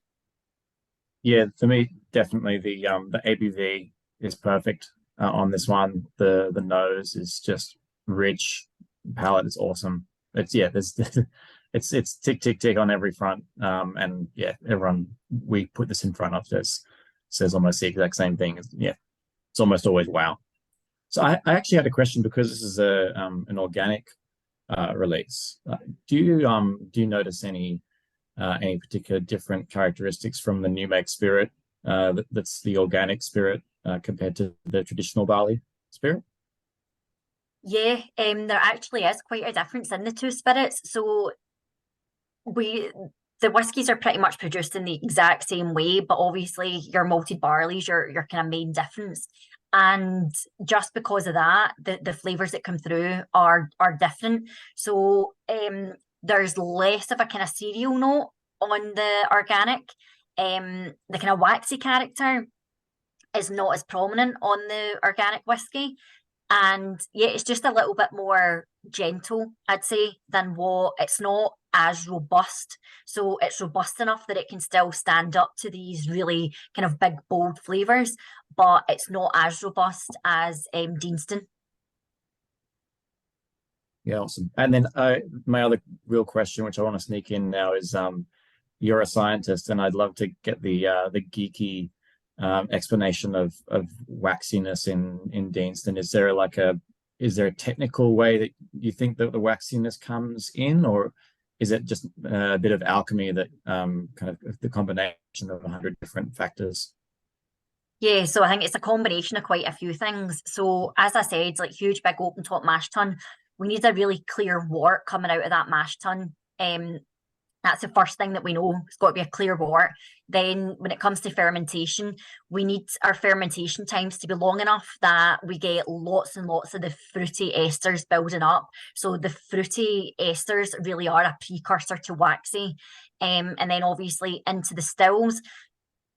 Speaker 3: Yeah, for me, definitely the ABV is perfect on this one. The nose is just rich, palate is awesome. It's there's it's tick tick tick on every front. And yeah, everyone we put this in front of this says almost the exact same thing. Yeah, it's almost always wow. So I actually had a question, because this is an organic release. Do you notice any particular different characteristics from the new make spirit that's the organic spirit compared to the traditional barley spirit?
Speaker 2: Yeah, there actually is quite a difference in the two spirits. So the whiskies are pretty much produced in the exact same way, but obviously your malted barley's your kind of main difference. And just because of that, the flavours that come through are different. So there's less of a kind of cereal note on the organic. The kind of waxy character is not as prominent on the organic whiskey. And yeah, it's just a little bit more gentle, I'd say, than what it's not as robust. So it's robust enough that it can still stand up to these really kind of big, bold flavours, but it's not as robust as Deanston.
Speaker 3: Yeah, awesome. And then my other real question, which I want to sneak in now, is you're a scientist, and I'd love to get the geeky explanation of waxiness in Deanston. Is there a technical way that you think that the waxiness comes in, or is it just a bit of alchemy that kind of the combination of 100 different factors?
Speaker 2: Yeah, so I think it's a combination of quite a few things. So as I said, like huge big open top mash tun, we need a really clear wort coming out of that mash tun. That's the first thing that we know. It's got to be a clear wort. Then when it comes to fermentation, we need our fermentation times to be long enough that we get lots and lots of the fruity esters building up. So the fruity esters really are a precursor to waxy. And then obviously into the stills,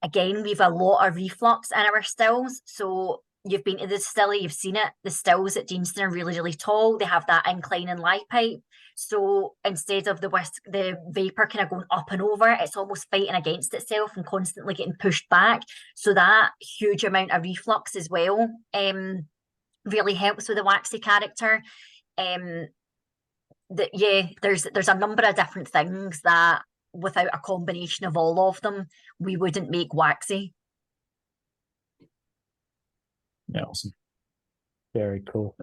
Speaker 2: again, we've a lot of reflux in our stills. So you've been to the distillery, you've seen it. The stills at Deanston are really, really tall. They have that inclining lie pipe. So instead of the vapor kind of going up and over, it's almost fighting against itself and constantly getting pushed back. So that huge amount of reflux as well really helps with the waxy character. There's a number of different things that without a combination of all of them, we wouldn't make waxy.
Speaker 3: Yeah, awesome.
Speaker 1: Very cool.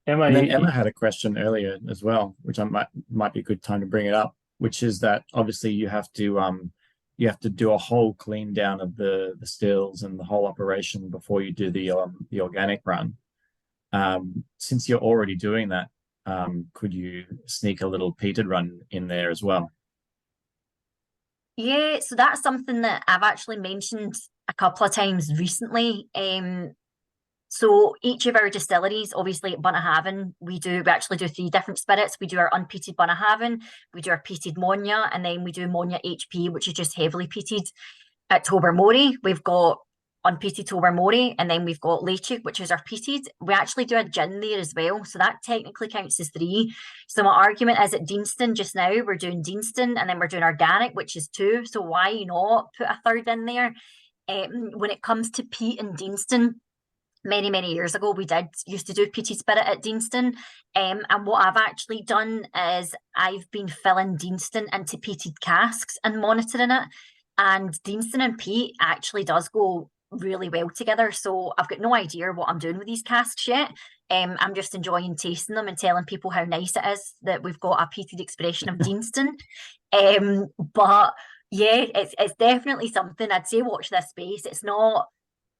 Speaker 1: Emma,
Speaker 3: and then Emma had a question earlier as well, which I might be a good time to bring it up, which is that obviously you have to do a whole clean down of the stills and the whole operation before you do the organic run. Since you're already doing that, could you sneak a little peated run in there as well?
Speaker 2: Yeah, so that's something that I've actually mentioned a couple of times recently. So each of our distilleries, obviously at Bunnahabhain, we actually do 3 different spirits. We do our unpeated Bunnahabhain, we do our peated Monya, and then we do Monya HP, which is just heavily peated. At Tobermory, we've got unpeated Tobermory, and then we've got Leitch, which is our peated. We actually do a gin there as well, so that technically counts as 3. So my argument is at Deanston just now, we're doing Deanston, and then we're doing organic, which is 2. So why not put a 3rd in there? When it comes to peat and Deanston, many years ago, we used to do peated spirit at Deanston. And what I've actually done is I've been filling Deanston into peated casks and monitoring it. And Deanston and peat actually does go really well together. So I've got no idea what I'm doing with these casks yet. I'm just enjoying tasting them and telling people how nice it is that we've got a peated expression of Deanston. But yeah, it's definitely something. I'd say watch this space. It's not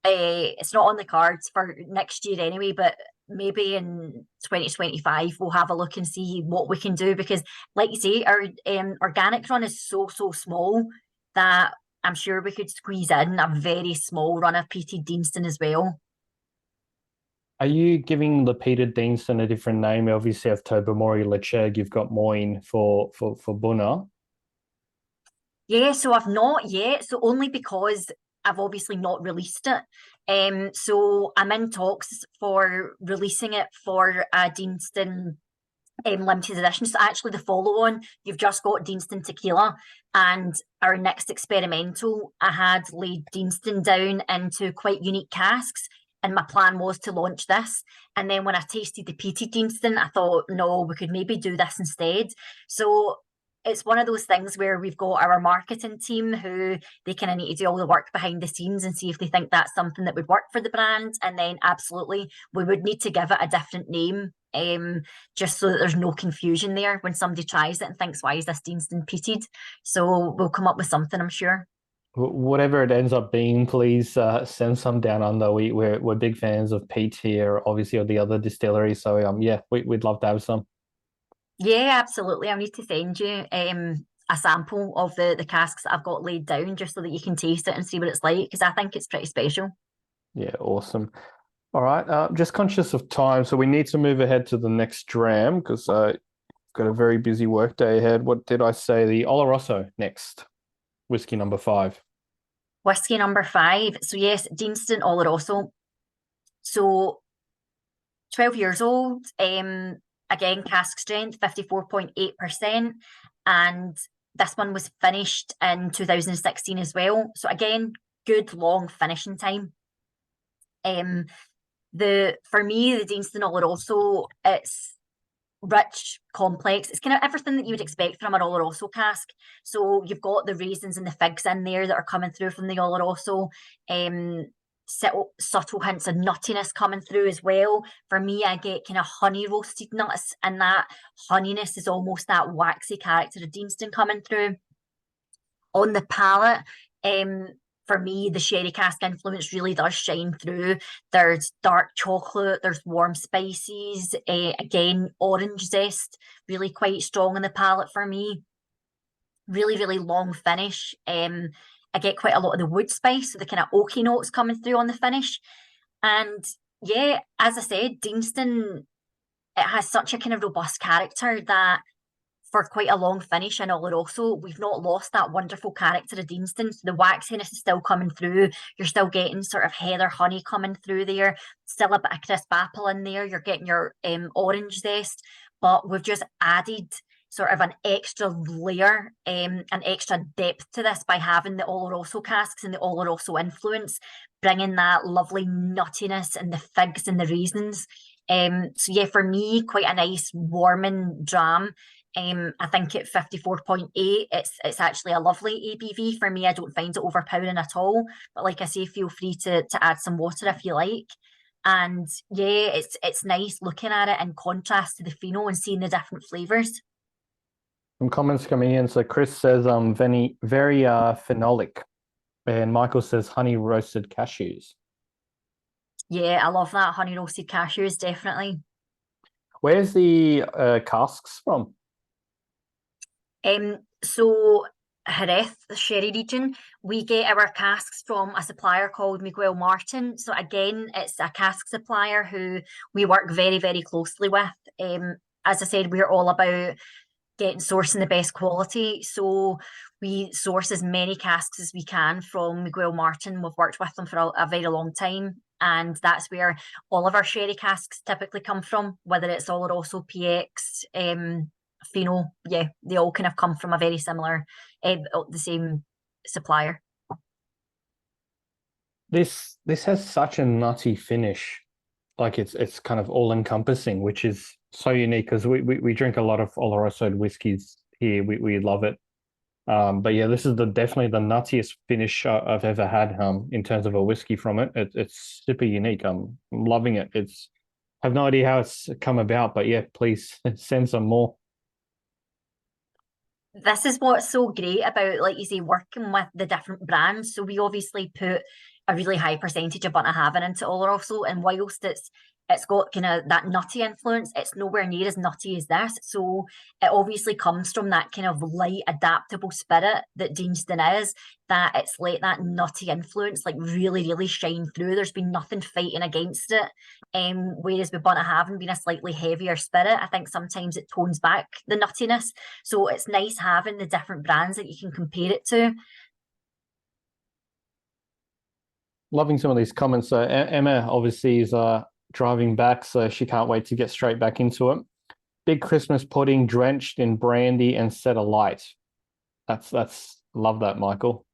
Speaker 2: on the cards for next year anyway, but maybe in 2025 we'll have a look and see what we can do, because like you say, our organic run is so small that I'm sure we could squeeze in a very small run of peated Deanston as well.
Speaker 1: Are you giving the peated Deanston a different name? Obviously, have Tobermory, Lecheg, you've got Moyne for Bunna.
Speaker 2: Yeah, so I've not yet. So only because I've obviously not released it. So I'm in talks for releasing it for a Deanston limited edition. So actually the follow-on, you've just got Deanston Tequila, and our next experimental, I had laid Deanston down into quite unique casks, and my plan was to launch this. And then when I tasted the peated Deanston, I thought, no, we could maybe do this instead. So it's one of those things where we've got our marketing team who they kind of need to do all the work behind the scenes and see if they think that's something that would work for the brand. And then absolutely, we would need to give it a different name, just so that there's no confusion there when somebody tries it and thinks, why is this Deanston peated? So we'll come up with something, I'm sure.
Speaker 1: Whatever it ends up being, please send some down under. We're big fans of peat here, obviously, or the other distilleries. So yeah, we'd love to have some.
Speaker 2: Yeah, absolutely. I need to send you a sample of the casks that I've got laid down, just so that you can taste it and see what it's like, because I think it's pretty special.
Speaker 1: Yeah, awesome. All right, just conscious of time, so we need to move ahead to the next dram because got a very busy work day ahead. What did I say? The Oloroso next, whiskey number 5.
Speaker 2: Whiskey number 5. So yes, Deanston Oloroso. So 12 years old. Again, cask strength, 54.8%. And this one was finished in 2016 as well. So again, good long finishing time. For me, the Deanston Oloroso, it's rich, complex. It's kind of everything that you would expect from an Oloroso cask. So you've got the raisins and the figs in there that are coming through from the Oloroso. Subtle hints of nuttiness coming through as well. For me, I get kind of honey roasted nuts, and that honeyness is almost that waxy character of Deanston coming through. On the palate, for me, the sherry cask influence really does shine through. There's dark chocolate, there's warm spices, again, orange zest, really quite strong in the palate for me. really, really long finish. I get quite a lot of the wood spice, so the kind of oaky notes coming through on the finish. And yeah, as I said, Deanston, it has such a kind of robust character that for quite a long finish in Oloroso, we've not lost that wonderful character of Deanston. So the waxiness is still coming through. You're still getting sort of heather honey coming through there. Still a bit of crisp apple in there. You're getting your orange zest, but we've just added sort of an extra layer, an extra depth to this by having the Oloroso casks and the Oloroso influence, bringing that lovely nuttiness and the figs and the raisins. So yeah, for me, quite a nice warming dram. I think at 54.8, it's actually a lovely ABV for me. I don't find it overpowering at all. But like I say, feel free to add some water if you like. And yeah, it's nice looking at it in contrast to the Fino and seeing the different flavours.
Speaker 1: Some comments coming in. So Chris says very phenolic. And Michael says honey roasted cashews.
Speaker 2: Yeah, I love that. Honey roasted cashews, definitely.
Speaker 1: Where's the casks from?
Speaker 2: So Jerez, the sherry region, we get our casks from a supplier called Miguel Martin. So again, it's a cask supplier who we work very, very closely with. As I said, we're all about sourcing the best quality. So we source as many casks as we can from Miguel Martin. We've worked with them for a very long time. And that's where all of our sherry casks typically come from, whether it's Oloroso, PX, Fino. Yeah, they all kind of come from a very similar, the same supplier.
Speaker 1: This has such a nutty finish. Like it's kind of all encompassing, which is so unique because we drink a lot of Oloroso whiskies here. We love it. But yeah, this is definitely the nuttiest finish I've ever had in terms of a whiskey from it. It's super unique. I'm loving it. I have no idea how it's come about, but yeah, please send some more.
Speaker 2: This is what's so great about, like you say, working with the different brands. So we obviously put a really high percentage of Bunnahabhain into Oloroso, and whilst it's got kind of that nutty influence, it's nowhere near as nutty as this. So it obviously comes from that kind of light, adaptable spirit that Deanston is, that it's let that nutty influence like really, really shine through. There's been nothing fighting against it. Whereas with Bunnahabhain being a slightly heavier spirit, I think sometimes it tones back the nuttiness. So it's nice having the different brands that you can compare it to.
Speaker 1: Loving some of these comments. So Emma obviously is driving back, so she can't wait to get straight back into it. Big Christmas pudding drenched in brandy and set alight. That's love that, Michael.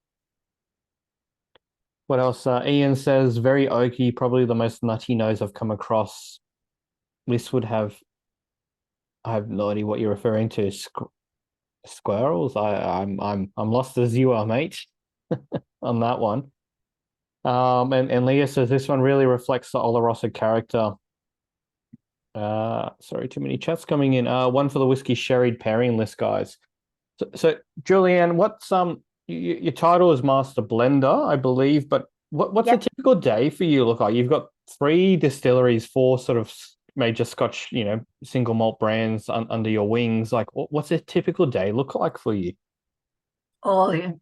Speaker 1: What else? Ian says very oaky, probably the most nutty nose I've come across. This would have, I have no idea what you're referring to. Squirrels. I'm lost as you are, mate. On that one. And Leah says this one really reflects the Oloroso character. Sorry, too many chats coming in. One for the whiskey sherried pairing list, guys. So Julieann, what's your title is Master Blender, I believe, but what's a typical day for you look like? You've got 3 distilleries, 4 sort of major Scotch, single malt brands under your wings. Like, what's a typical day look like for you?
Speaker 2: Oh,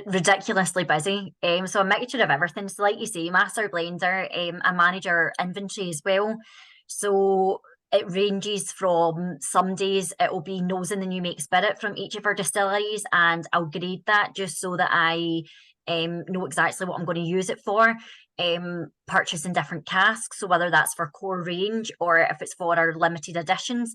Speaker 2: ridiculously busy. So a mixture of everything. So like you say, master blender, I manage our inventory as well. So it ranges from some days it will be nosing the new make spirit from each of our distilleries, and I'll grade that just so that I know exactly what I'm going to use it for. Purchasing different casks, so whether that's for core range or if it's for our limited editions.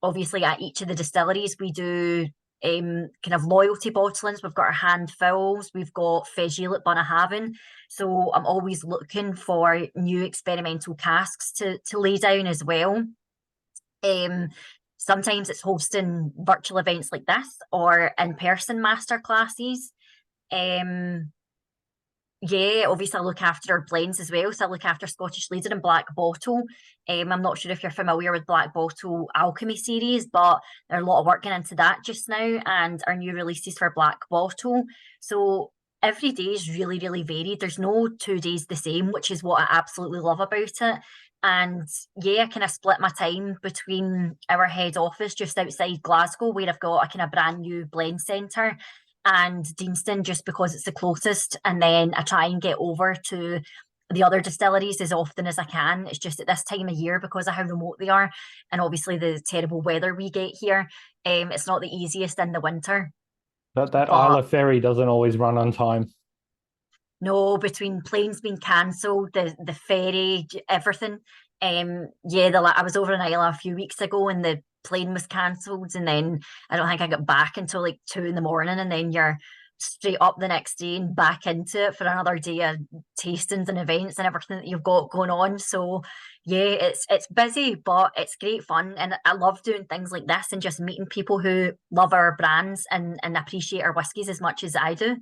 Speaker 2: Obviously at each of the distilleries we do kind of loyalty bottlings. We've got our hand fills, we've got Fegil at Bunnahabhain. So I'm always looking for new experimental casks to lay down as well. Sometimes it's hosting virtual events like this or in-person master classes. Yeah, obviously I look after our blends as well. So I look after Scottish Leader and Black Bottle. I'm not sure if you're familiar with Black Bottle Alchemy series, but there's a lot of work going into that just now and our new releases for Black Bottle. So every day is really, really varied. There's no 2 days the same, which is what I absolutely love about it. And yeah, I kind of split my time between our head office just outside Glasgow, where I've got a kind of brand new blend centre, and Deanston, just because it's the closest. And then I try and get over to the other distilleries as often as I can. It's just at this time of year, because of how remote they are, and obviously the terrible weather we get here, it's not the easiest in the winter.
Speaker 1: That
Speaker 2: But
Speaker 1: Isla ferry doesn't always run on time.
Speaker 2: no, between planes being cancelled, the ferry, everything. Yeah, I was over in Isla a few weeks ago, and the plane was cancelled, and then I don't think I got back until like 2 in the morning, and then you're straight up the next day and back into it for another day of tastings and events and everything that you've got going on. So yeah, it's busy, but it's great fun, and I love doing things like this and just meeting people who love our brands and appreciate our whiskies as much as I do.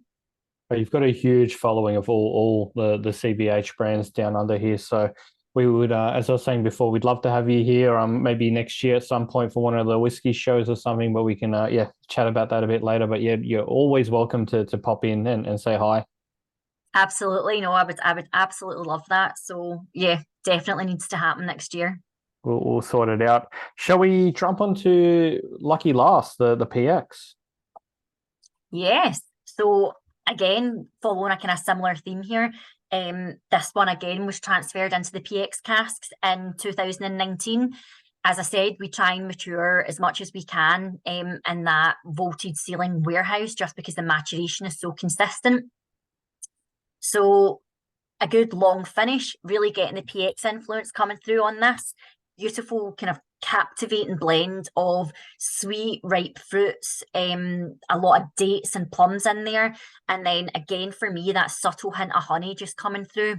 Speaker 1: But you've got a huge following of all the CBH brands down under here. So we would, as I was saying before, we'd love to have you here. Maybe next year at some point for one of the whiskey shows or something. But we can, chat about that a bit later. But yeah, you're always welcome to pop in and say hi.
Speaker 2: Absolutely. No, I would absolutely love that. So yeah, definitely needs to happen next year.
Speaker 1: We'll sort it out. Shall we jump onto Lucky Last, the PX?
Speaker 2: Yes. So again, following a kind of similar theme here. This one again was transferred into the PX casks in 2019. As I said, we try and mature as much as we can in that vaulted ceiling warehouse, just because the maturation is so consistent. So a good long finish, really getting the PX influence coming through on this. Beautiful kind of captivating blend of sweet, ripe fruits, a lot of dates and plums in there. And then again, for me, that subtle hint of honey just coming through.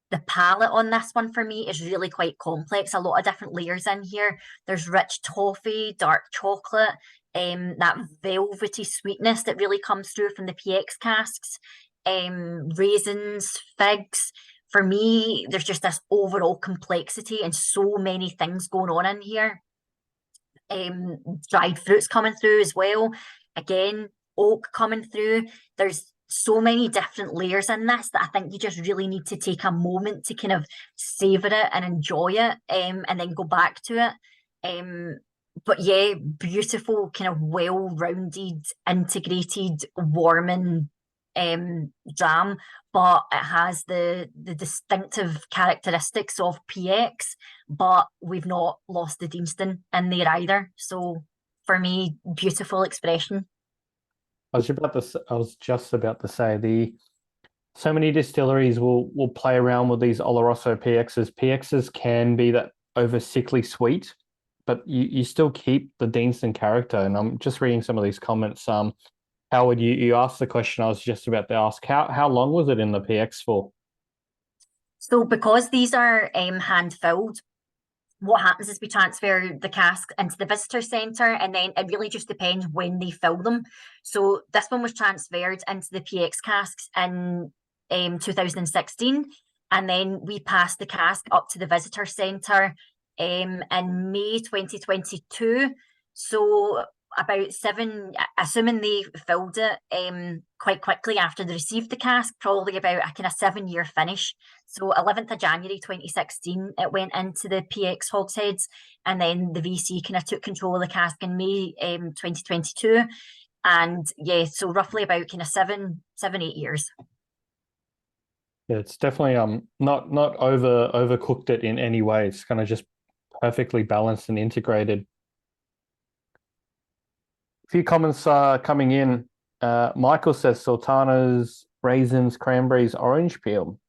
Speaker 2: The palette on this one for me is really quite complex. A lot of different layers in here. There's rich toffee, dark chocolate, that velvety sweetness that really comes through from the PX casks, raisins, figs. For me, there's just this overall complexity and so many things going on in here. Dried fruits coming through as well. Again, oak coming through. There's so many different layers in this that I think you just really need to take a moment to kind of savor it and enjoy it, and then go back to it. But yeah, beautiful, kind of well-rounded, integrated, warming dram, but it has the distinctive characteristics of PX, but we've not lost the Deanston in there either. So for me, beautiful expression.
Speaker 1: I was just about to say so many distilleries will play around with these Oloroso PXs. PXs can be that over sickly sweet, but you still keep the Deanston character. And I'm just reading some of these comments. Howard, you asked the question I was just about to ask. How long was it in the PX for?
Speaker 2: So because these are hand filled, what happens is we transfer the cask into the visitor centre, and then it really just depends when they fill them. So this one was transferred into the PX casks in 2016, and then we passed the cask up to the visitor centre in May 2022. So about assuming they filled it quite quickly after they received the cask, probably about a kind of 7-year finish. So 11th of January 2016, it went into the PX Hogsheads, and then the VC kind of took control of the cask in May 2022. And yeah, so roughly about kind of 8 years.
Speaker 1: Yeah, it's definitely not overcooked it in any way. It's kind of just perfectly balanced and integrated. A few comments coming in. Michael says sultanas, raisins, cranberries, orange peel.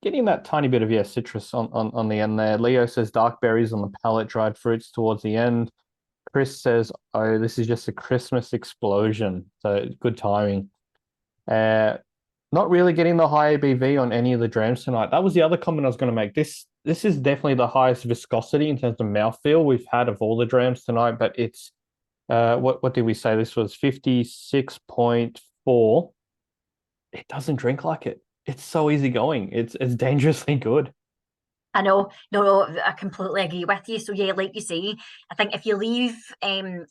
Speaker 1: Getting that tiny bit of citrus on the end there. Leo says dark berries on the palate, dried fruits towards the end. Chris says, oh, this is just a Christmas explosion. So good timing. Not really getting the high ABV on any of the drams tonight. That was the other comment I was going to make. This is definitely the highest viscosity in terms of mouthfeel we've had of all the drams tonight, but it's what did we say? This was 56.4. It doesn't drink like it. It's so easygoing. It's dangerously good.
Speaker 2: I know, no, I completely agree with you. So yeah, like you say, I think if you leave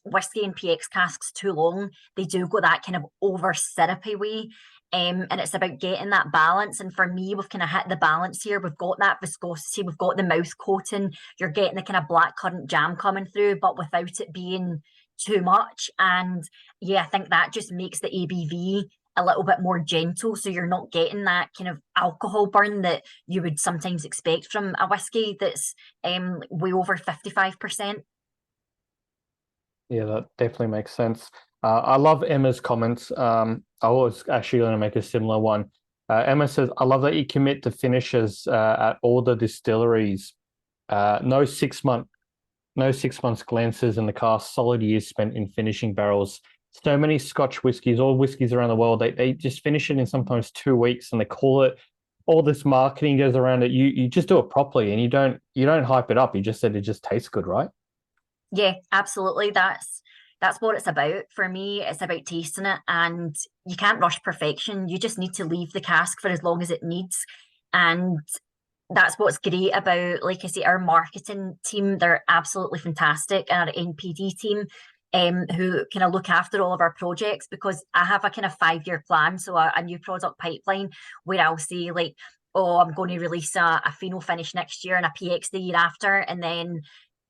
Speaker 2: whiskey and PX casks too long, they do go that kind of over syrupy way. And it's about getting that balance. And for me, we've kind of hit the balance here. We've got that viscosity, we've got the mouth coating, you're getting the kind of blackcurrant jam coming through, but without it being too much. And yeah, I think that just makes the ABV a little bit more gentle, so you're not getting that kind of alcohol burn that you would sometimes expect from a whiskey that's way over 55%.
Speaker 1: Yeah, that definitely makes sense. I love Emma's comments. I was actually going to make a similar one. Emma says, I love that you commit to finishes at all the distilleries. No 6 months glances in the cask, solid years spent in finishing barrels. So many Scotch whiskies, all whiskies around the world, they just finish it in sometimes 2 weeks, and they call it, all this marketing goes around it. You just do it properly, and you don't hype it up. You just said it just tastes good, right?
Speaker 2: Yeah, absolutely. That's what it's about. For me, it's about tasting it, and you can't rush perfection. You just need to leave the cask for as long as it needs. And that's what's great about, like I say, our marketing team. They're absolutely fantastic, and our NPD team, who kind of look after all of our projects, because I have a kind of 5-year plan, so a new product pipeline, where I'll say like, oh, I'm going to release a Fino finish next year and a PX the year after, and then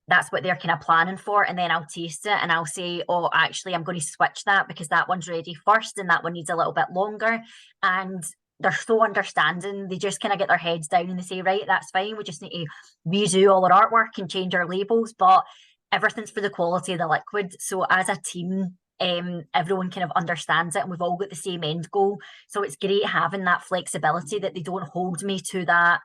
Speaker 2: that's what they're kind of planning for. And then I'll taste it and I'll say, oh, actually, I'm going to switch that because that one's ready first and that one needs a little bit longer. And they're so understanding. They just kind of get their heads down and they say, right, that's fine. We just need to redo all our artwork and change our labels, but everything's for the quality of the liquid. So as a team, everyone kind of understands it, and we've all got the same end goal. So it's great having that flexibility, that they don't hold me to that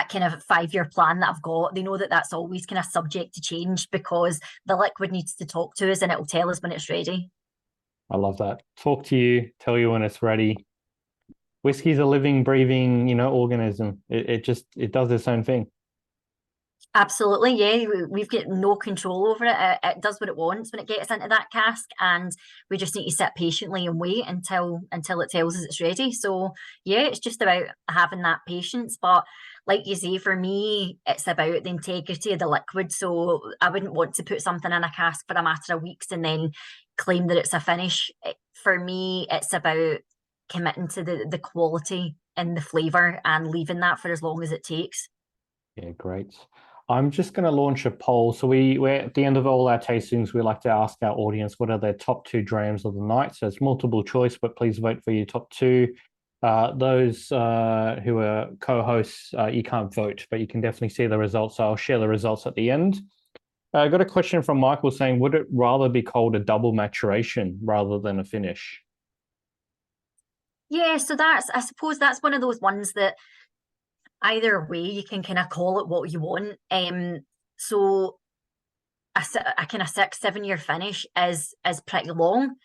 Speaker 2: kind of 5-year plan that I've got. They know that that's always kind of subject to change, because the liquid needs to talk to us and it'll tell us when it's ready.
Speaker 1: I love that. Talk to you, tell you when it's ready. Whiskey's a living, breathing, organism. It does its own thing.
Speaker 2: Absolutely, yeah. We've got no control over it. It does what it wants when it gets into that cask, and we just need to sit patiently and wait until it tells us it's ready. So yeah, it's just about having that patience. But like you say, for me, it's about the integrity of the liquid. So I wouldn't want to put something in a cask for a matter of weeks and then claim that it's a finish. For me, it's about committing to the quality and the flavour and leaving that for as long as it takes.
Speaker 1: Yeah, great. I'm just going to launch a poll. So we're at the end of all our tastings, we like to ask our audience what are their top 2 drams of the night. So it's multiple choice, but please vote for your top 2. Those who are co-hosts, you can't vote, but you can definitely see the results. So I'll share the results at the end. I got a question from Michael saying, would it rather be called a double maturation rather than a finish?
Speaker 2: Yeah, so I suppose that's one of those ones that either way you can kind of call it what you want. So a kind of 6-7 year finish is pretty long.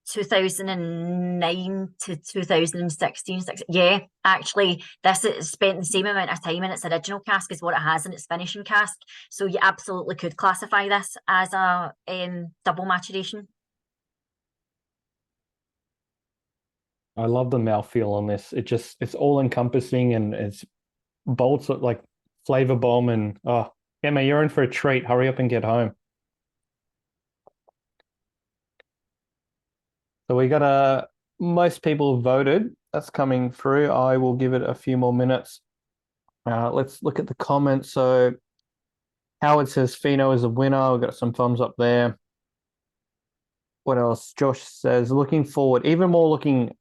Speaker 2: 2009 to 2016. Yeah, actually, this has spent the same amount of time in its original cask as what it has in its finishing cask. So you absolutely could classify this as a double maturation.
Speaker 1: I love the mouthfeel on this. It's all encompassing, and it's bolts like flavor bomb. And oh, Emma, you're in for a treat. Hurry up and get home. So we got most people voted. That's coming through. I will give it a few more minutes. Let's look at the comments. So Howard says Fino is a winner. We've got some thumbs up there. What else? Josh says, looking forward, even more looking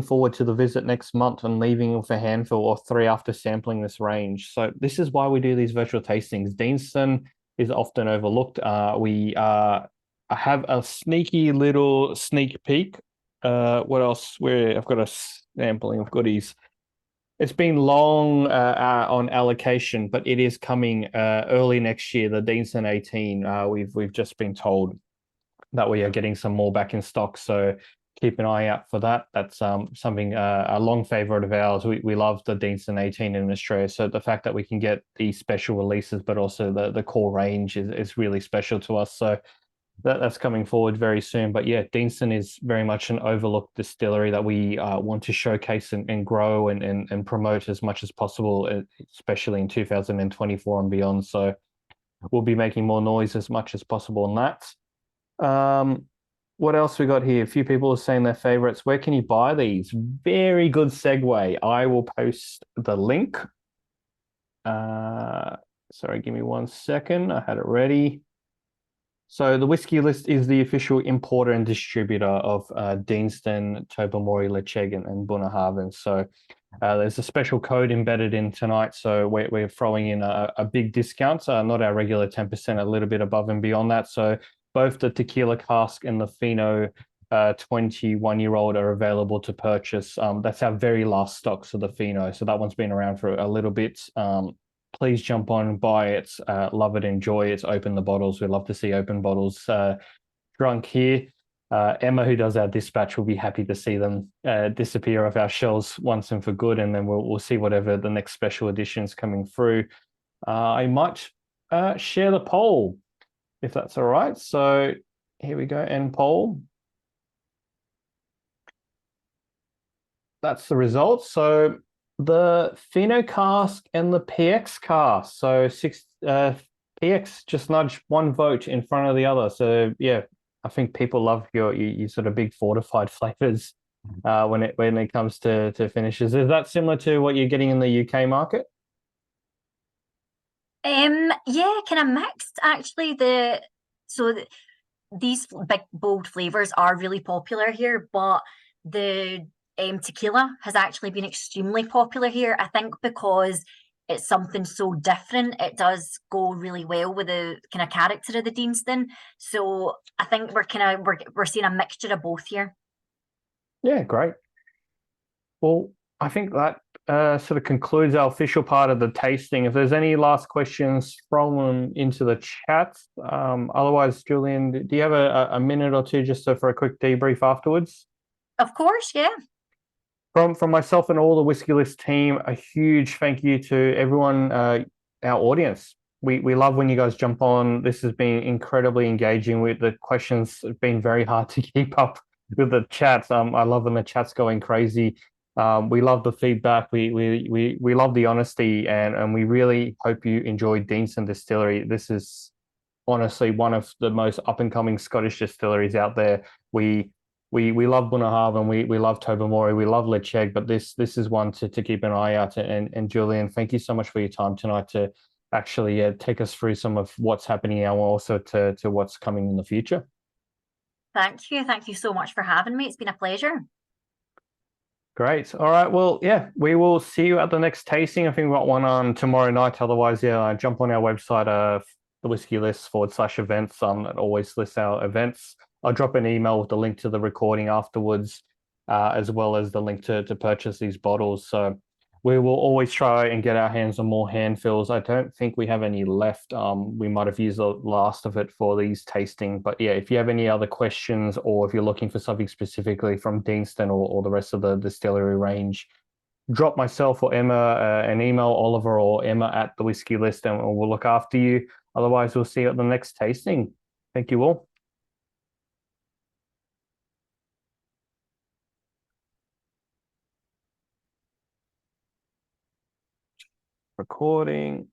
Speaker 1: forward to the visit next month and leaving with a handful or 3 after sampling this range. So this is why we do these virtual tastings. Deanston is often overlooked. I have a sneaky little sneak peek. What else? I've got a sampling of goodies. It's been long on allocation, but it is coming early next year. The Deanston 18. We've just been told that we are getting some more back in stock, so keep an eye out for that. That's something a long favorite of ours. We love the Deanston 18 in Australia, so the fact that we can get these special releases, but also the core range is really special to us. So that's coming forward very soon. But yeah, Deanston is very much an overlooked distillery that we want to showcase and grow and promote as much as possible, especially in 2024 and beyond. So we'll be making more noise as much as possible on that. what else we got here? A few people are saying their favorites. Where can you buy these? Very good segue. I will post the link. Sorry, give me 1 second. I had it ready. So the Whiskey List is the official importer and distributor of Deanston, Tobermory, Lecheg, and Bunnahabhain. So there's a special code embedded in tonight. So we're throwing in a big discount, not our regular 10%, a little bit above and beyond that. So both the Tequila Cask and the Fino 21-year-old are available to purchase. That's our very last stocks of the Fino. So that one's been around for a little bit. Please jump on, buy it, love it, enjoy it, open the bottles. We love to see open bottles drunk here. Emma, who does our dispatch, will be happy to see them disappear off our shelves once and for good, and then we'll see whatever the next special editions coming through. I might share the poll, if that's all right. So here we go, end poll. That's the results. So the Fino Cask and the PX Cask. So PX just nudged 1 vote in front of the other. So yeah, I think people love your sort of big fortified flavors when it comes to finishes. Is that similar to what you're getting in the UK market?
Speaker 2: Yeah, kind of mixed actually. These big bold flavors are really popular here, but the tequila has actually been extremely popular here. I think because it's something so different, it does go really well with the kind of character of the Deanston. So I think we're seeing a mixture of both here.
Speaker 1: Yeah, great. Well, I think that sort of concludes our official part of the tasting. If there's any last questions, throw them into the chat. Otherwise, Julieann, do you have a minute or two just for a quick debrief afterwards?
Speaker 2: Of course, yeah.
Speaker 1: From myself and all the Whiskey List team, a huge thank you to everyone, our audience. We love when you guys jump on. This has been incredibly engaging. With the questions, have been very hard to keep up with the chats. I love when the chat's going crazy. We love the feedback. We love the honesty, and we really hope you enjoyed Deanston Distillery. This is honestly one of the most up and coming Scottish distilleries out there. We love Bunnahabhain, we love Tobermory, we love Lecheg, but this is one to keep an eye out. And Julieann, thank you so much for your time tonight to actually take us through some of what's happening now, and also to what's coming in the future.
Speaker 2: Thank you so much for having me. It's been a pleasure.
Speaker 1: Great. All right. Well, yeah, we will see you at the next tasting. I think we've got one on tomorrow night. Otherwise, yeah, jump on our website, the Whiskey List /events. It always lists our events. I'll drop an email with the link to the recording afterwards, as well as the link to purchase these bottles. So we will always try and get our hands on more hand fills. I don't think we have any left. We might have used the last of it for these tasting. But yeah, if you have any other questions, or if you're looking for something specifically from Deanston or the rest of the distillery range, drop myself or Emma an email, Oliver or Emma at the Whiskey List, and we'll look after you. Otherwise, we'll see you at the next tasting. Thank you all. Recording.